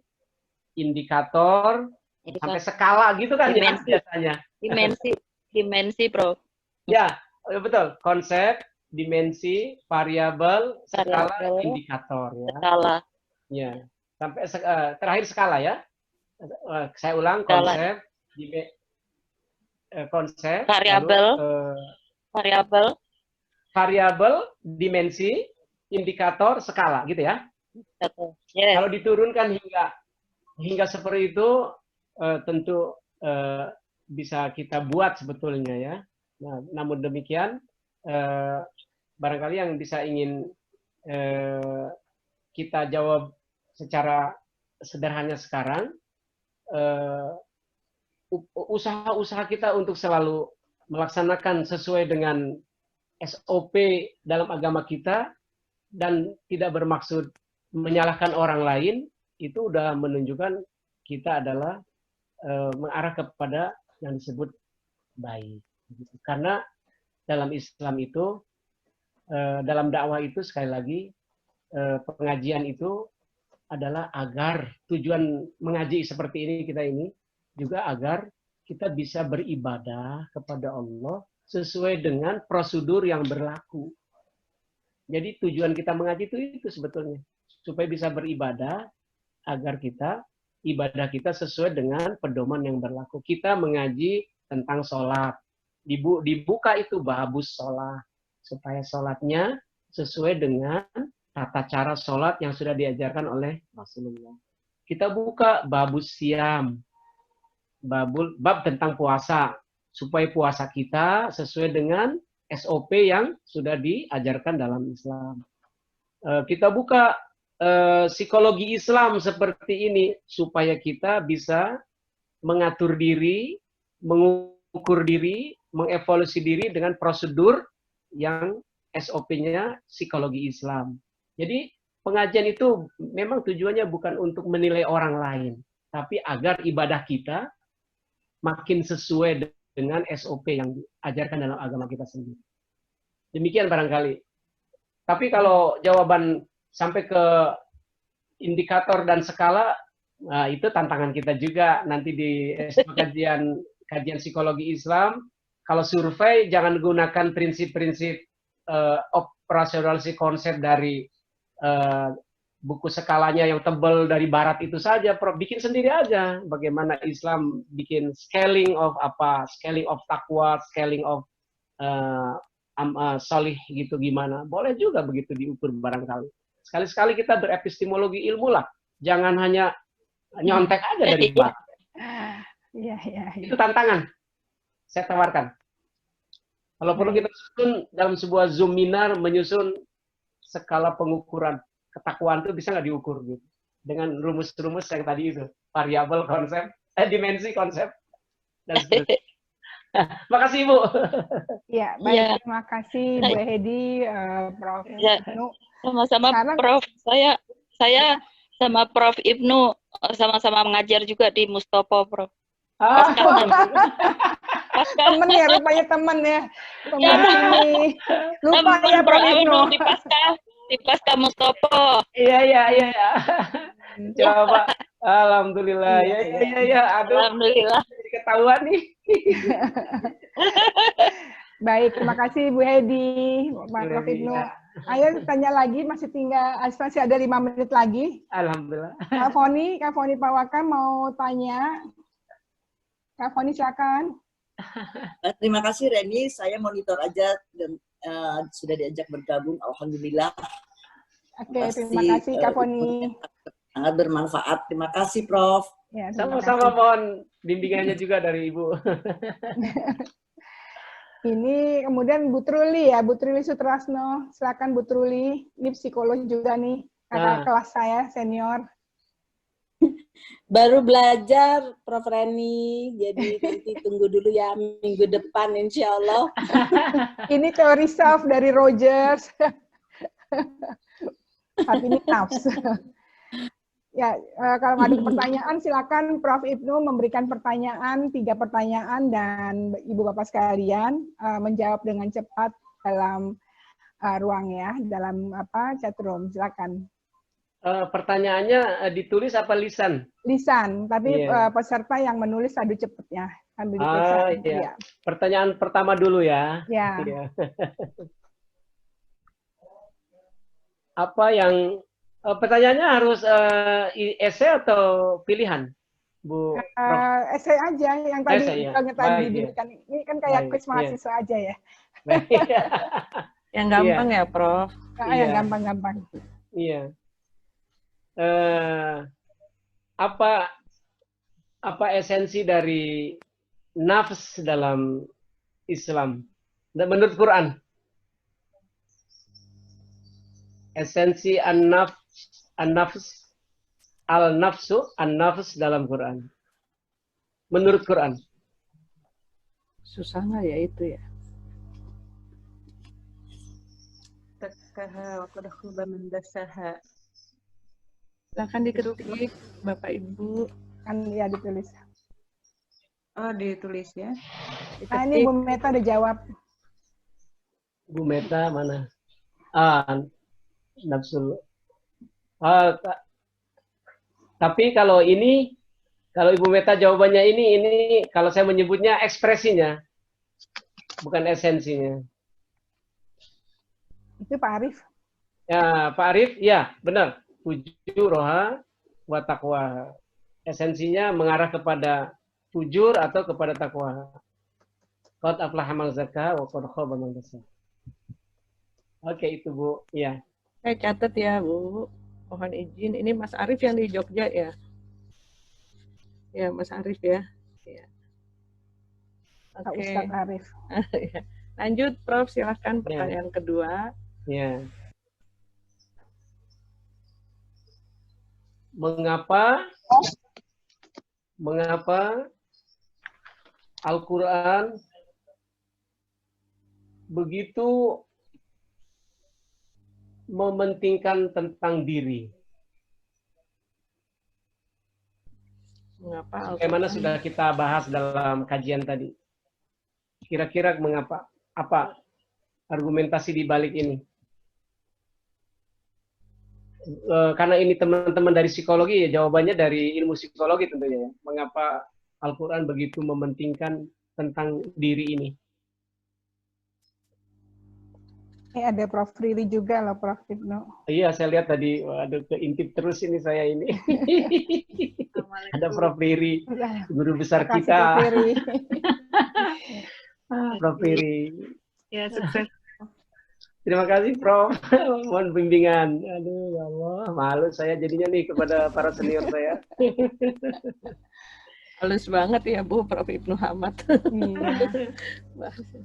indikator, sampai skala gitu kan ya biasanya. Dimensi, Prof. Ya, betul. Konsep, dimensi, variabel, skala, indikator ya. Skala. Ya. Sampai terakhir skala ya. Saya ulang, konsep, variabel, dimensi, indikator, skala gitu ya. Yes. Kalau diturunkan hingga seperti itu tentu bisa kita buat sebetulnya ya. Nah, namun demikian barangkali yang bisa ingin kita jawab secara sederhana sekarang, usaha kita untuk selalu melaksanakan sesuai dengan SOP dalam agama kita dan tidak bermaksud menyalahkan orang lain, itu udah menunjukkan kita adalah mengarah kepada yang disebut baik. Karena dalam Islam itu, dalam dakwah itu sekali lagi, pengajian itu adalah agar tujuan mengaji seperti ini kita ini juga agar kita bisa beribadah kepada Allah sesuai dengan prosedur yang berlaku. Jadi tujuan kita mengaji itu sebetulnya supaya bisa beribadah agar ibadah kita sesuai dengan pedoman yang berlaku. Kita mengaji tentang sholat. Dibuka itu babus sholat. Supaya sholatnya sesuai dengan tata cara sholat yang sudah diajarkan oleh Rasulullah. Kita buka babus siam. Bab tentang puasa. Supaya puasa kita sesuai dengan SOP yang sudah diajarkan dalam Islam. Kita buka psikologi Islam seperti ini supaya kita bisa mengatur diri, mengukur diri, mengevaluasi diri dengan prosedur yang SOP-nya psikologi Islam. Jadi pengajian itu memang tujuannya bukan untuk menilai orang lain, tapi agar ibadah kita makin sesuai dengan SOP yang diajarkan dalam agama kita sendiri. Demikian barangkali. Tapi kalau jawaban sampai ke indikator dan skala, nah itu tantangan kita juga nanti di kajian psikologi Islam. Kalau survei jangan gunakan prinsip-prinsip operasionalisasi konsep dari buku skalanya yang tebal dari barat itu saja, Prof. Bikin sendiri aja. Bagaimana Islam bikin scaling of taqwa, scaling of solih gitu gimana. Boleh juga begitu diukur barangkali. Sekali-sekali kita berepistemologi ilmu lah. Jangan hanya nyontek aja dari barat. Itu tantangan. Saya tawarkan. Kalau perlu kita susun dalam sebuah Zoom seminar menyusun skala pengukuran ketakwaan itu bisa nggak diukur gitu. Dengan rumus-rumus yang tadi itu. Variabel, konsep, dimensi, konsep, dan seterusnya. Makasih Ibu. Ya, baik. Terima kasih Bu Hedi, Prof. Ibnu. Sama-sama Prof. Saya sama Prof. Ibnu sama-sama mengajar juga di Mustopo, Prof. Temen ya, rupanya temen ya. Ini. Lupa ya Prof. Ibnu. Di Pasca Mustopo. Iya. Coba. Alhamdulillah. Ya. Aduh. Alhamdulillah. Ketahuan nih. Baik, terima kasih Bu Hedi, Pak Prof. Ibnu. Ayo tanya lagi, masih ada 5 menit lagi. Alhamdulillah. Kak Foni Pak Waka mau tanya. Kak Foni silakan. Terima kasih Reni, saya monitor aja dan sudah diajak bergabung, alhamdulillah. Oke, terima kasih Kak Foni. Sangat bermanfaat. Terima kasih Prof. Ya, sama-sama mohon bimbingannya juga dari Ibu. Ini kemudian Bu Truli ya, Bu Truli Sutrasno. Silakan Bu Truli. Ini psikolog juga nih, kakak kelas saya senior. Baru belajar Prof. Reni, jadi nanti tunggu dulu ya minggu depan insya Allah. Ini teori self dari Rogers. Tapi ini nafs. Ya, kalau ada pertanyaan silakan Prof. Ibnu memberikan pertanyaan, 3 pertanyaan, dan Ibu Bapak sekalian menjawab dengan cepat dalam ruang ya, dalam chat room. Silakan. Pertanyaannya ditulis apa lisan? Lisan, tapi peserta yang menulis adu cepatnya sambil diperiksa. Iya. Ya. Pertanyaan pertama dulu ya. Ya. Iya. Apa yang pertanyaannya harus esai atau pilihan, Bu? Esai aja yang tadi Esai, ya. tadi diberikan. Ini kan kayak kuis mahasiswa aja ya. Yang gampang ya, Prof. Yang gampang-gampang. Iya. Apa esensi dari nafs dalam Islam menurut Quran? Esensi an-nafs dalam Quran. Menurut Quran. Susah nggak ya itu ya? Takaha wa qad khaba man dassaha. Silakan diketik, Bapak Ibu. Kan ya ditulis. Oh, ditulis ya. Ini Bu Meta udah jawab. Bu Meta mana? Nafsul. Tapi kalau Ibu Meta jawabannya ini kalau saya menyebutnya ekspresinya, bukan esensinya. Itu Pak Arif. Ya, Pak Arif, ya benar. Fujur roha wa taqwa. Esensinya mengarah kepada fujur atau kepada takwa. Qad aflaha man zakka wa qad khaba man dassaha. Oke, itu Bu. Ya. Saya catat ya, Bu. Mohon izin. Ini Mas Arif yang di Jogja ya? Ya, Mas Arif ya. Ya. Oke. Ustadz Arif. Lanjut, Prof. Silahkan pertanyaan kedua. Ya. Mengapa Al-Quran begitu mementingkan tentang diri? Mengapa? Bagaimana sudah kita bahas dalam kajian tadi. Kira-kira mengapa? Apa argumentasi di balik ini? Karena ini teman-teman dari psikologi, ya jawabannya dari ilmu psikologi tentunya ya. Mengapa Al-Quran begitu mementingkan tentang diri ini? Ada Prof. Riri juga loh, Prof. Ibnu. Iya, saya lihat tadi, waduh, keintip terus ini saya ini. Ada Prof. Riri, guru besar kita. Prof. Riri. Ya, sukses. Terima kasih, Prof. Mohon bimbingan. Aduh, ya Allah, malu saya jadinya nih kepada para senior saya. Halus banget ya, Bu, Prof. Ibnu Hamad.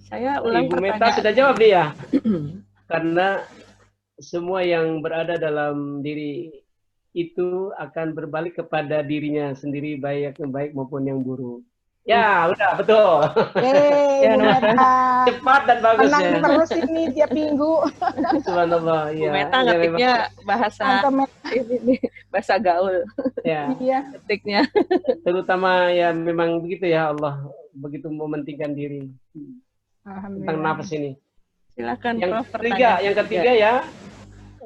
Saya ulang Ibu Meta sudah jawab nih ya. Karena semua yang berada dalam diri itu akan berbalik kepada dirinya sendiri, baik yang baik maupun yang buruk. Ya, udah betul. Ya, cepat dan bagus menang ya. Terus ini tiap minggu. Subhanallah, ya. Bu Meta ngetiknya bahasa gaul. Ya. Ngetiknya. Terutama ya memang begitu ya, Allah begitu mementingkan diri. Tentang nafas ini. Silakan, yang Prof. ketiga ya.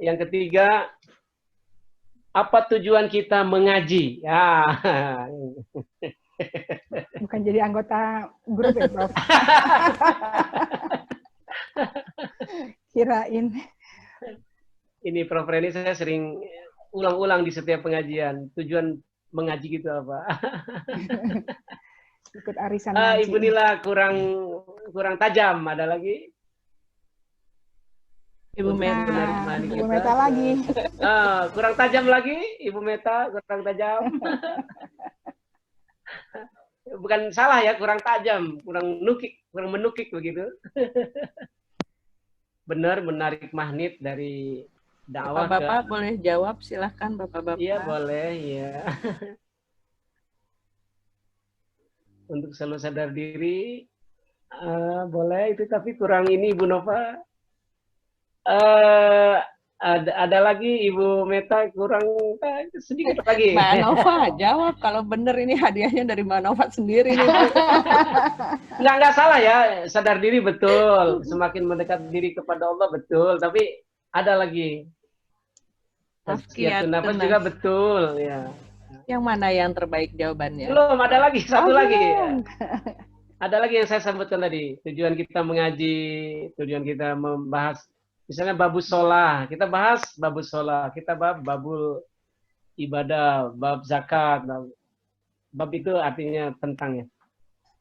Yang ketiga, apa tujuan kita mengaji? Ya. Bukan jadi anggota grup ya, Prof. Kirain. Ini Prof. Reni saya sering ulang-ulang di setiap pengajian. Tujuan mengaji gitu apa? Ikut arisan ngaji. Ibu Nila kurang tajam. Ada lagi? Ibu Meta. Ibu Meta lagi. Kurang tajam lagi, Ibu Meta, kurang tajam. Bukan salah ya, kurang tajam, kurang menukik begitu. Benar, menarik magnet dari dakwah. Bapak-bapak boleh jawab, silahkan Bapak-bapak. Iya boleh, ya. Untuk selalu sadar diri, boleh itu, tapi kurang ini Ibu Nova. Ada lagi Ibu Meta kurang sedikit lagi. Mbak Nova jawab kalau bener ini hadiahnya dari Mbak Nova sendiri nih. Nggak salah ya, sadar diri betul, semakin mendekat diri kepada Allah betul, tapi ada lagi tazkiyatun nafas juga betul ya. Yang mana yang terbaik jawabannya? Belum, ada lagi satu lagi. Ada lagi yang saya sebutkan tadi, tujuan kita mengaji, tujuan kita membahas misalnya babus sholah, kita bahas babus sholah, kita babul ibadah, bab zakat, bab itu artinya tentangnya.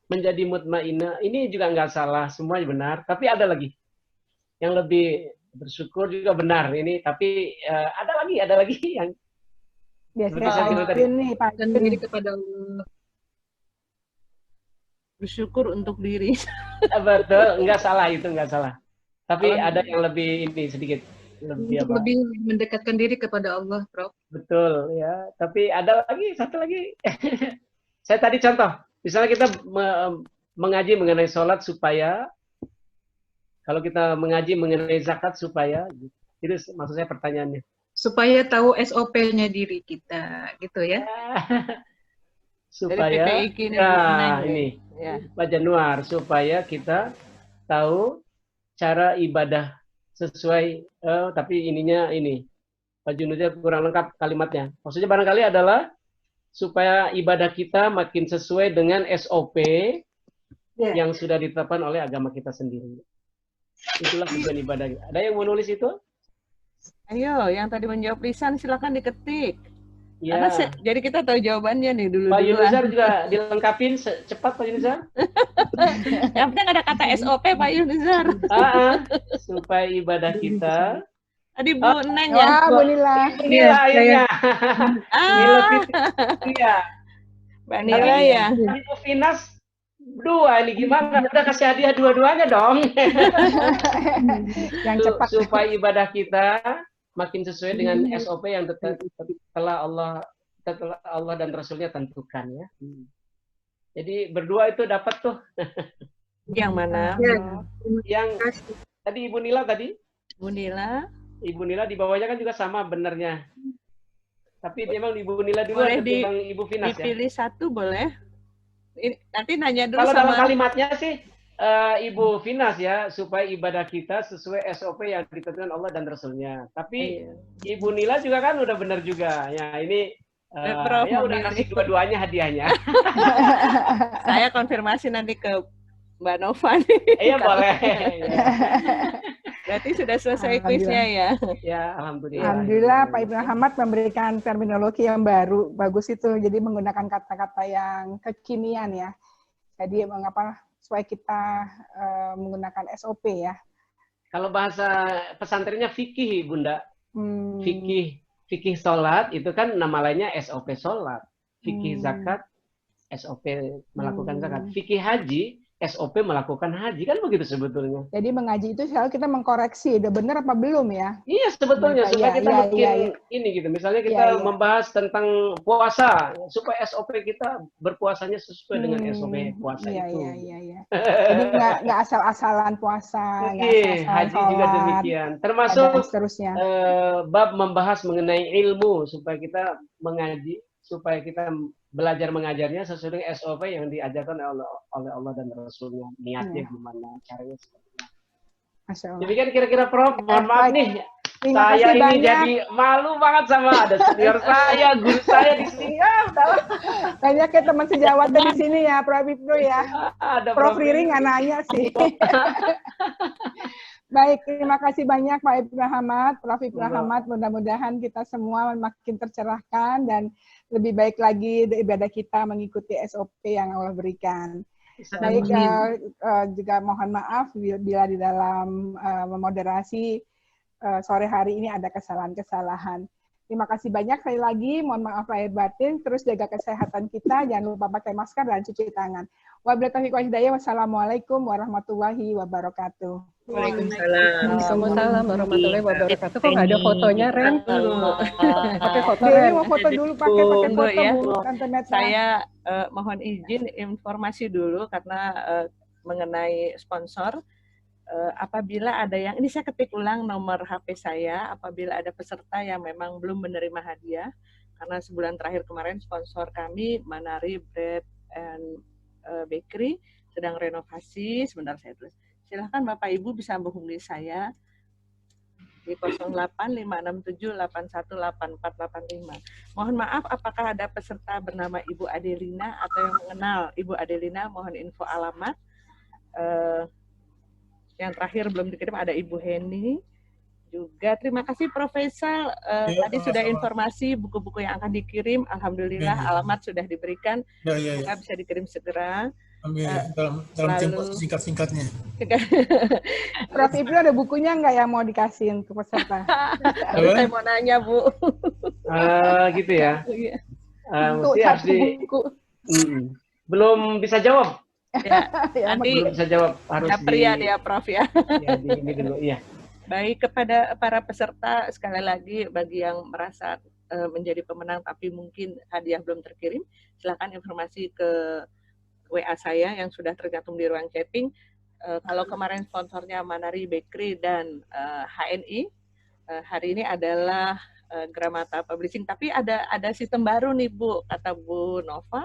Menjadi mutmainnah, ini juga nggak salah, semuanya benar, tapi ada lagi. Yang lebih bersyukur juga benar ini, tapi ada lagi yang biasanya ini Pak diri kepada Allah. Bersyukur untuk diri. Betul, nggak salah itu, nggak salah. Tapi ada yang lebih ini sedikit lebih mendekatkan diri kepada Allah, Prof. Betul ya. Tapi ada lagi satu lagi. Saya tadi contoh, misalnya kita mengaji mengenai sholat supaya kalau kita mengaji mengenai zakat supaya itu maksud saya pertanyaannya. Supaya tahu SOP-nya diri kita, gitu ya. Supaya ini ya. Pak Januar supaya kita tahu cara ibadah sesuai, tapi ininya ini Pak Junudnya kurang lengkap kalimatnya. Maksudnya barangkali adalah supaya ibadah kita makin sesuai dengan SOP yang sudah ditetapkan oleh agama kita sendiri. Itulah tujuan ibadah. Ada yang mau nulis itu? Ayo, yang tadi menjawab lisan silakan diketik. Ya. Jadi kita tahu jawabannya nih dulu. Pak Yunizar juga dilengkapin cepat Pak Yunizar. Yang penting ada kata SOP Pak Yunizar. Supaya ibadah kita. Tadi Bu Neng ya. Bu Nila. Nila akhirnya. Iya. Mbak Nila ya. Tapi Bu Finas dua ini gimana? Udah kasih hadiah dua-duanya dong. Yang cepat. Supaya ibadah kita makin sesuai dengan SOP yang telah Allah dan Rasulnya tentukan ya. Jadi berdua itu dapat tuh. Yang mana? Yang tadi Ibu Nila tadi. Ibu Nila di bawahnya kan juga sama benernya. Tapi memang Ibu Nila dulu ketimbang Ibu Finas ya. Dipilih satu boleh. Nanti nanya dulu kalau sama. Dalam kalimatnya sih Ibu Finas ya, supaya ibadah kita sesuai SOP yang ditentukan Allah dan Rasulnya. Tapi Ibu Nila juga kan udah benar juga. Ya ini ya udah kasih dua-duanya hadiahnya. Saya konfirmasi nanti ke Mbak Nova nih. Iya boleh. Berarti sudah selesai kuisnya ya. Ya alhamdulillah. Alhamdulillah Pak Ibnu Ahmad memberikan terminologi yang baru, bagus itu. Jadi menggunakan kata-kata yang kekinian ya. Jadi mengapa supaya kita menggunakan SOP ya. Kalau bahasa pesantrennya fikih, Bunda. Fikih sholat itu kan nama lainnya SOP sholat. Fikih zakat, SOP melakukan zakat. Fikih haji, SOP melakukan haji. Kan begitu sebetulnya. Jadi mengaji itu selalu kita mengkoreksi, udah benar apa belum ya? Iya sebetulnya, supaya kita makin ini gitu. Misalnya kita membahas tentang puasa, supaya SOP kita berpuasanya sesuai dengan SOP puasa itu. Iya. Jadi nggak asal-asalan puasa, nggak asal-asalan haji sholat, juga demikian. Termasuk seterusnya. Bab membahas mengenai ilmu, supaya kita mengaji, supaya kita belajar mengajarnya sesuai dengan SOP yang diajarkan oleh Allah dan Rasulnya. Niatnya gimana, caranya seperti apa. Demikian kira-kira Prof. Mohon maaf nih, saya ini banyak. Jadi malu banget sama ada senior saya, guru saya di sini. Udahlah. Banyak ya teman sejawat di sini ya, Prof. Ibnu ya. Ada Prof. Riri nggak nanya sih. Baik, terima kasih banyak Pak Ibnu Ahmad, Prof. Ibnu Ahmad. Mudah-mudahan kita semua makin tercerahkan dan lebih baik lagi ibadah kita mengikuti SOP yang Allah berikan. Baik, juga mohon maaf bila di dalam memoderasi sore hari ini ada kesalahan-kesalahan. Terima kasih banyak sekali lagi, mohon maaf lahir batin, terus jaga kesehatan kita, jangan lupa pakai masker dan cuci tangan. Wabillahi taufiq wal hidayah, wassalamualaikum warahmatullahi wabarakatuh. Waalaikumsalam warahmatullahi wabarakatuh. Kok nggak ada fotonya, Ren? Pakai foto, Ren. Mau foto dulu, pakai foto ya. Bu, Tante Metra. Saya mohon izin informasi dulu karena mengenai sponsor. apabila ada yang, ini saya ketik ulang nomor HP saya, apabila ada peserta yang memang belum menerima hadiah, karena sebulan terakhir kemarin sponsor kami, Manari Bread and Bakery, sedang renovasi, sebentar saya tulis. Silahkan Bapak Ibu bisa menghubungi saya di 085678184885. Mohon maaf, apakah ada peserta bernama Ibu Adelina atau yang mengenal Ibu Adelina, mohon info alamat. Yang terakhir belum dikirim ada Ibu Heni juga. Terima kasih Profesor. Tadi sudah informasi buku-buku yang akan dikirim. Alhamdulillah alamat sudah diberikan. Semoga bisa dikirim segera. Amin. Dalam tempo singkat-singkatnya. Prof Ibnu ada bukunya nggak yang mau dikasih untuk peserta? Saya mau nanya Bu. Gitu ya. Untuk Mesti harus di. Belum bisa jawab. Ya, nanti belum bisa jawab, harus pria dia Prof ya. Ya ini dulu ya. Baik, kepada para peserta sekali lagi bagi yang merasa menjadi pemenang tapi mungkin hadiah belum terkirim, silakan informasi ke WA saya yang sudah tercantum di ruang chatting. Kalau kemarin sponsornya Manari Bakery dan HNI, hari ini adalah Gramata Publishing, tapi ada sistem baru nih Bu, kata Bu Nova.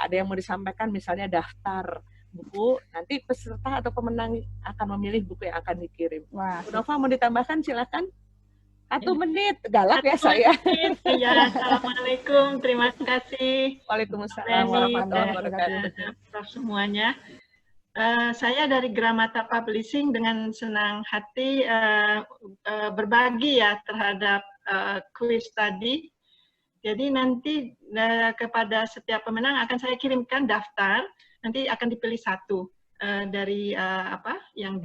Ada yang mau disampaikan, misalnya daftar buku, nanti peserta atau pemenang akan memilih buku yang akan dikirim. Wah. Bu Nova mau ditambahkan, silakan. 1 menit, galak ya saya. Ya, assalamualaikum, terima kasih. Waalaikumsalam warahmatullahi wabarakatuh. Prof semuanya. Saya dari Gramata Publishing dengan senang hati berbagi ya terhadap kuis tadi. Jadi nanti kepada setiap pemenang akan saya kirimkan daftar, nanti akan dipilih satu dari yang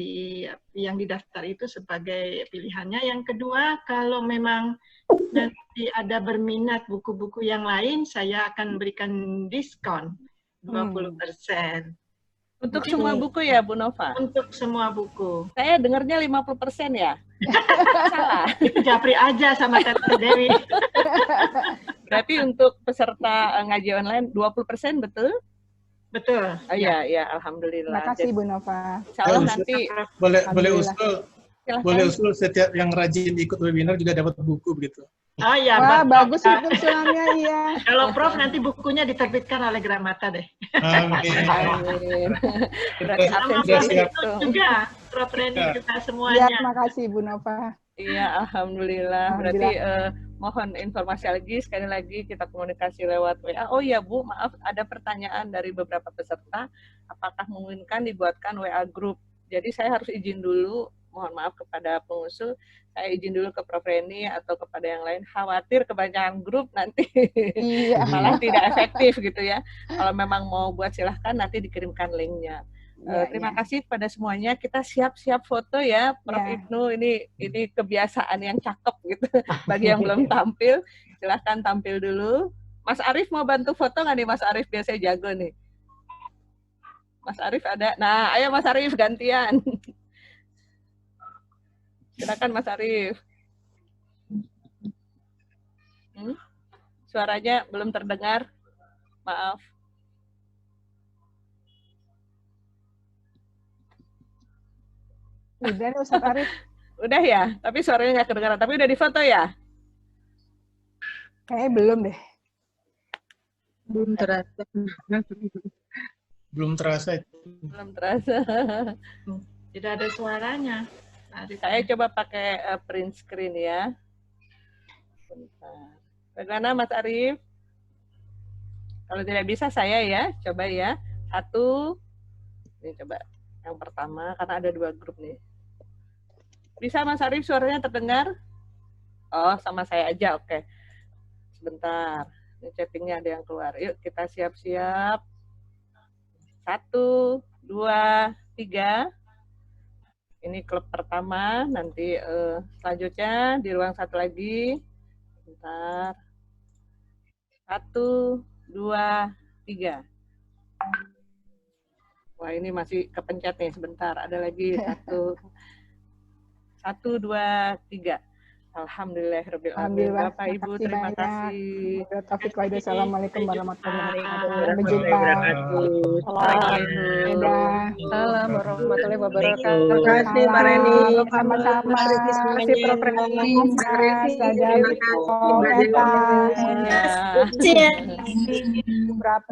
didaftar itu sebagai pilihannya. Yang kedua, kalau memang nanti ada berminat buku-buku yang lain, saya akan berikan diskon 20%. Untuk semua buku ya, Bu Nova? Untuk semua buku. Saya dengarnya 50% ya? Salah. Itu Japri aja sama Tante Dewi. Berarti untuk peserta ngaji online 20%, betul? Betul. Oh iya, ya, alhamdulillah. Terima kasih Bu Nova. Salam nanti. Boleh usul setiap yang rajin ikut webinar juga dapat buku begitu. Oh iya, wah, bagus itu usulannya, iya. Kalau Prof nanti bukunya diterbitkan oleh Gramata deh. Amin. Berarti juga, Prof Reni juga semuanya. Ya, terima kasih Bu Nova. Iya, alhamdulillah. Berarti mohon informasi lagi, sekali lagi kita komunikasi lewat WA. Oh iya Bu, maaf ada pertanyaan dari beberapa peserta, apakah memungkinkan dibuatkan WA group? Jadi saya harus izin dulu, mohon maaf kepada pengusul, saya izin dulu ke Prof Reni atau kepada yang lain, khawatir kebanyakan grup nanti malah tidak efektif gitu ya. Kalau memang mau buat silahkan, nanti dikirimkan linknya. Terima kasih kepada semuanya. Kita siap-siap foto ya, Prof Ibnu. Ini kebiasaan yang cakep gitu. Bagi yang belum tampil, silahkan tampil dulu. Mas Arief mau bantu foto nggak nih? Mas Arief biasanya jago nih. Mas Arief ada. Nah, ayo Mas Arief gantian. Silakan Mas Arief. Suaranya belum terdengar. Maaf. Udah nih Ustaz Arief. Udah ya, tapi suaranya nggak kedengaran. Tapi udah difoto ya? Kayaknya belum deh. Belum terasa. Belum terasa. Belum terasa. Tidak ada suaranya. Saya coba pakai print screen ya. Bentar. Bagaimana Mas Arief? Kalau tidak bisa saya ya, coba ya. 1. Ini coba yang pertama, karena ada 2 grup nih. Bisa Mas Arief suaranya terdengar? Oh, sama saya aja, oke. Sebentar, ini chattingnya ada yang keluar. Yuk kita siap-siap. 1, 2, 3. Ini klub pertama, nanti selanjutnya di ruang satu lagi. Bentar. 1, 2, 3. Wah, ini masih kepencet nih, sebentar. Ada lagi 1, 2, 3. Alhamdulillahirabbil alamin. Bapak Ibu terima kasih. Taufik wa hidayah. Assalamualaikum warahmatullahi wabarakatuh. Sampai Berjumpa. Salam warahmatullahi wabarakatuh. Terima kasih Mbak Reni. Sama-sama. Terima kasih Prof. Reni. Berapa?